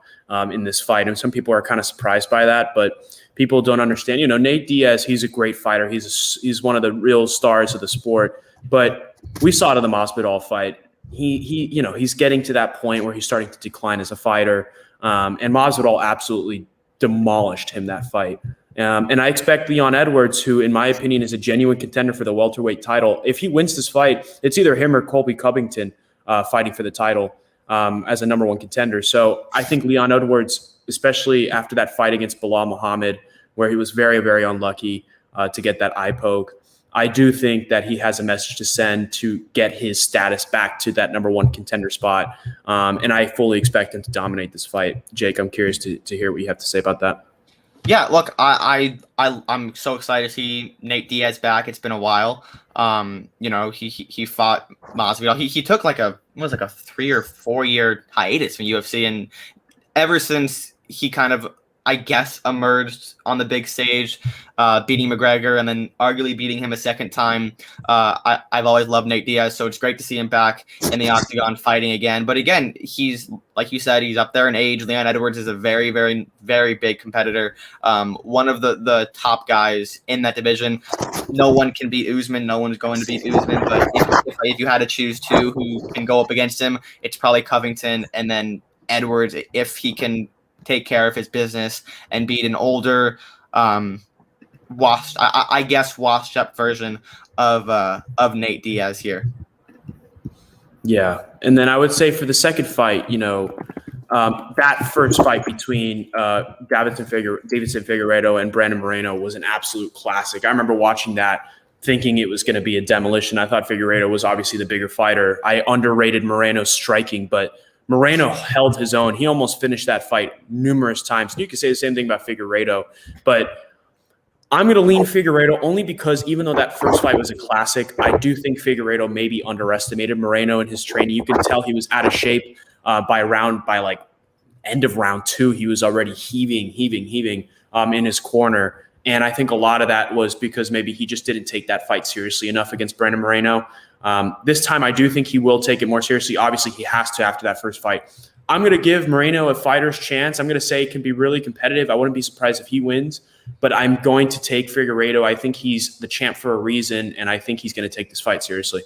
in this fight. And some people are kind of surprised by that, but people don't understand. You know, Nate Diaz, he's a great fighter. He's one of the real stars of the sport. But we saw it in the Masvidal fight. He's getting to that point where he's starting to decline as a fighter. And Masvidal absolutely demolished him that fight. And I expect Leon Edwards, who in my opinion is a genuine contender for the welterweight title, if he wins this fight, it's either him or Colby Covington fighting for the title as a number 1 contender. So I think Leon Edwards, especially after that fight against Bilal Muhammad, where he was very, very unlucky to get that eye poke, I do think that he has a message to send to get his status back to that number 1 contender spot. And I fully expect him to dominate this fight. Jake, I'm curious to hear what you have to say about that. Yeah, look, I'm so excited to see Nate Diaz back. It's been a while. You know, he fought Masvidal. He took like a 3 or 4 year hiatus from UFC, and ever since he kind of, I guess, emerged on the big stage, beating McGregor and then arguably beating him a second time. I've always loved Nate Diaz, so it's great to see him back in the octagon fighting again. But again, he's, like you said, he's up there in age. Leon Edwards is a very, very, very big competitor. One of the top guys in that division. No one can beat Usman. No one's going to beat Usman. But if you had to choose 2 who can go up against him, it's probably Covington and then Edwards, if he can take care of his business and beat an older, washed up version of Nate Diaz here. Yeah, and then I would say for the second fight, you know, that first fight between Davidson Figueiredo and Brandon Moreno was an absolute classic. I remember watching that, thinking it was going to be a demolition. I thought Figueiredo was obviously the bigger fighter. I underrated Moreno's striking, but Moreno held his own. He almost finished that fight numerous times. And you could say the same thing about Figueiredo, but I'm going to lean Figueiredo only because even though that first fight was a classic, I do think Figueiredo maybe underestimated Moreno in his training. You can tell he was out of shape by like end of round 2. He was already heaving in his corner. And I think a lot of that was because maybe he just didn't take that fight seriously enough against Brandon Moreno. This time, I do think he will take it more seriously. Obviously, he has to after that first fight. I'm going to give Moreno a fighter's chance. I'm going to say it can be really competitive. I wouldn't be surprised if he wins, but I'm going to take Figueiredo. I think he's the champ for a reason, and I think he's going to take this fight seriously.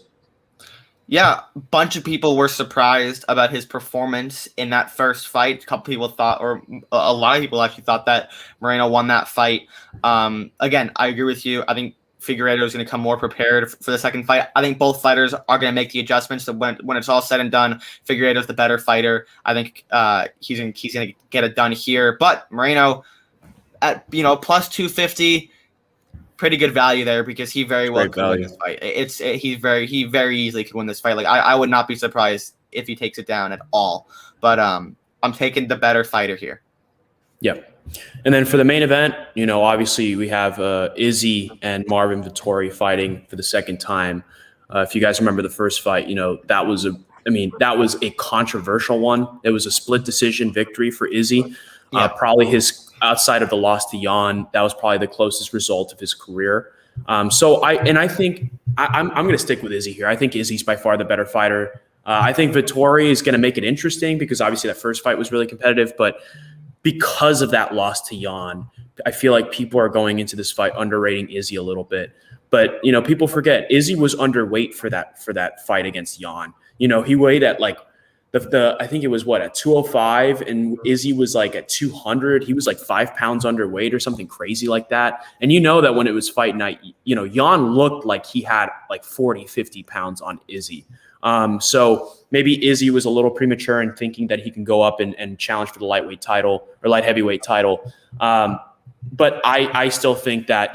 Yeah, a bunch of people were surprised about his performance in that first fight. A couple people thought, or a lot of people actually thought that Moreno won that fight. Again, I agree with you. I think Figueiredo is going to come more prepared for the second fight. I think both fighters are going to make the adjustments. So when it's all said and done, Figueiredo is the better fighter. I think he's going to get it done here. But Moreno at plus 250, pretty good value there because he very well Great could win value. this fight. He very easily could win this fight. Like I would not be surprised if he takes it down at all. But I'm taking the better fighter here. Yep. And then for the main event, obviously we have Izzy and Marvin Vettori fighting for the second time. If you guys remember the first fight, that was a controversial one. It was a split decision victory for Izzy. Yeah. Probably his, outside of the loss to Jan, that was probably the closest result of his career. I think I'm going to stick with Izzy here. I think Izzy's by far the better fighter. I think Vettori is going to make it interesting because obviously that first fight was really competitive, but because of that loss to Jan, I feel like people are going into this fight underrating Izzy a little bit. But people forget Izzy was underweight for that fight against Jan. He weighed at like I think it was at 205, and Izzy was like at 200. He was like 5 pounds underweight or something crazy like that. And that when it was fight night, Jan looked like he had like 40, 50 pounds on Izzy. So maybe Izzy was a little premature in thinking that he can go up and challenge for the lightweight title or light heavyweight title. But I still think that,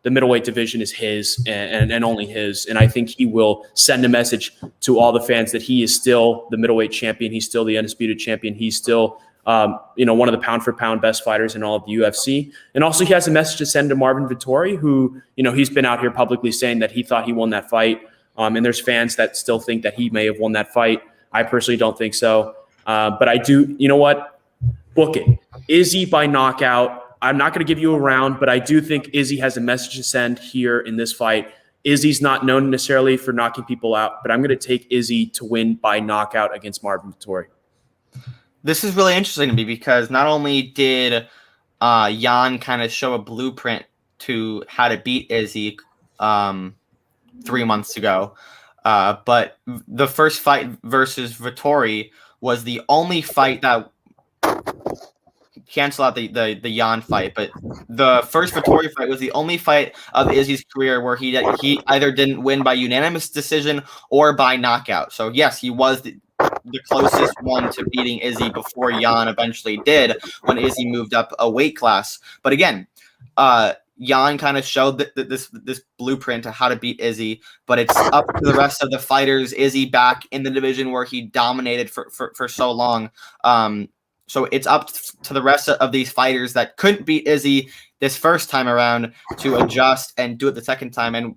the middleweight division is his and only his. And I think he will send a message to all the fans that he is still the middleweight champion. He's still the undisputed champion. He's still, one of the pound for pound best fighters in all of the UFC. And also he has a message to send to Marvin Vettori, who, he's been out here publicly saying that he thought he won that fight. And there's fans that still think that he may have won that fight. I personally don't think so. But I do, book it. Izzy by knockout. I'm not going to give you a round, but I do think Izzy has a message to send here in this fight. Izzy's not known necessarily for knocking people out, but I'm going to take Izzy to win by knockout against Marvin Vettori. This is really interesting to me because not only did Jan kind of show a blueprint to how to beat Izzy 3 months ago, but the first fight versus Vettori was the only fight that cancel out the Jan fight, but the first Vettori fight was the only fight of Izzy's career where he either didn't win by unanimous decision or by knockout. So yes, he was the closest one to beating Izzy before Jan eventually did when Izzy moved up a weight class. But again, Jan kind of showed this blueprint to how to beat Izzy, but it's up to the rest of the fighters. Izzy back in the division where he dominated for so long. So it's up to the rest of these fighters that couldn't beat Izzy this first time around to adjust and do it the second time. And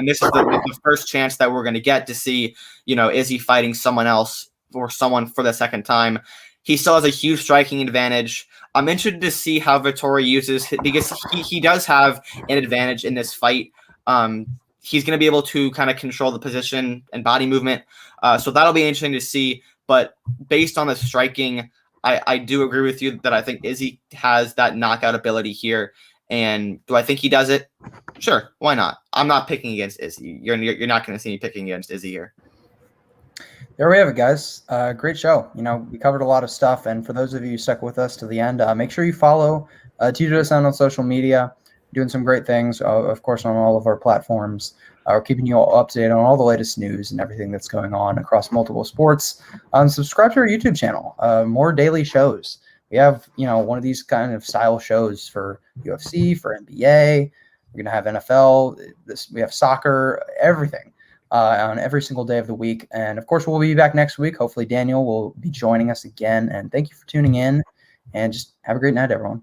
this is the first chance that we're going to get to see, Izzy fighting someone else or someone for the second time. He still has a huge striking advantage. I'm interested to see how Vettori uses because he does have an advantage in this fight. He's going to be able to kind of control the position and body movement. So that'll be interesting to see. But based on the striking, I do agree with you that I think Izzy has that knockout ability here. And do I think he does it? Sure. Why not? I'm not picking against Izzy. You're not going to see me picking against Izzy here. There we have it, guys. Great show. We covered a lot of stuff. And for those of you who stuck with us to the end, make sure you follow TJSN on social media. Doing some great things, of course, on all of our platforms. We're keeping you all up to date on all the latest news and everything that's going on across multiple sports. Subscribe to our YouTube channel. More daily shows. We have, one of these kind of style shows for UFC, for NBA. We're going to have NFL. We have soccer, everything on every single day of the week. And, of course, we'll be back next week. Hopefully, Daniel will be joining us again. And thank you for tuning in. And just have a great night, everyone.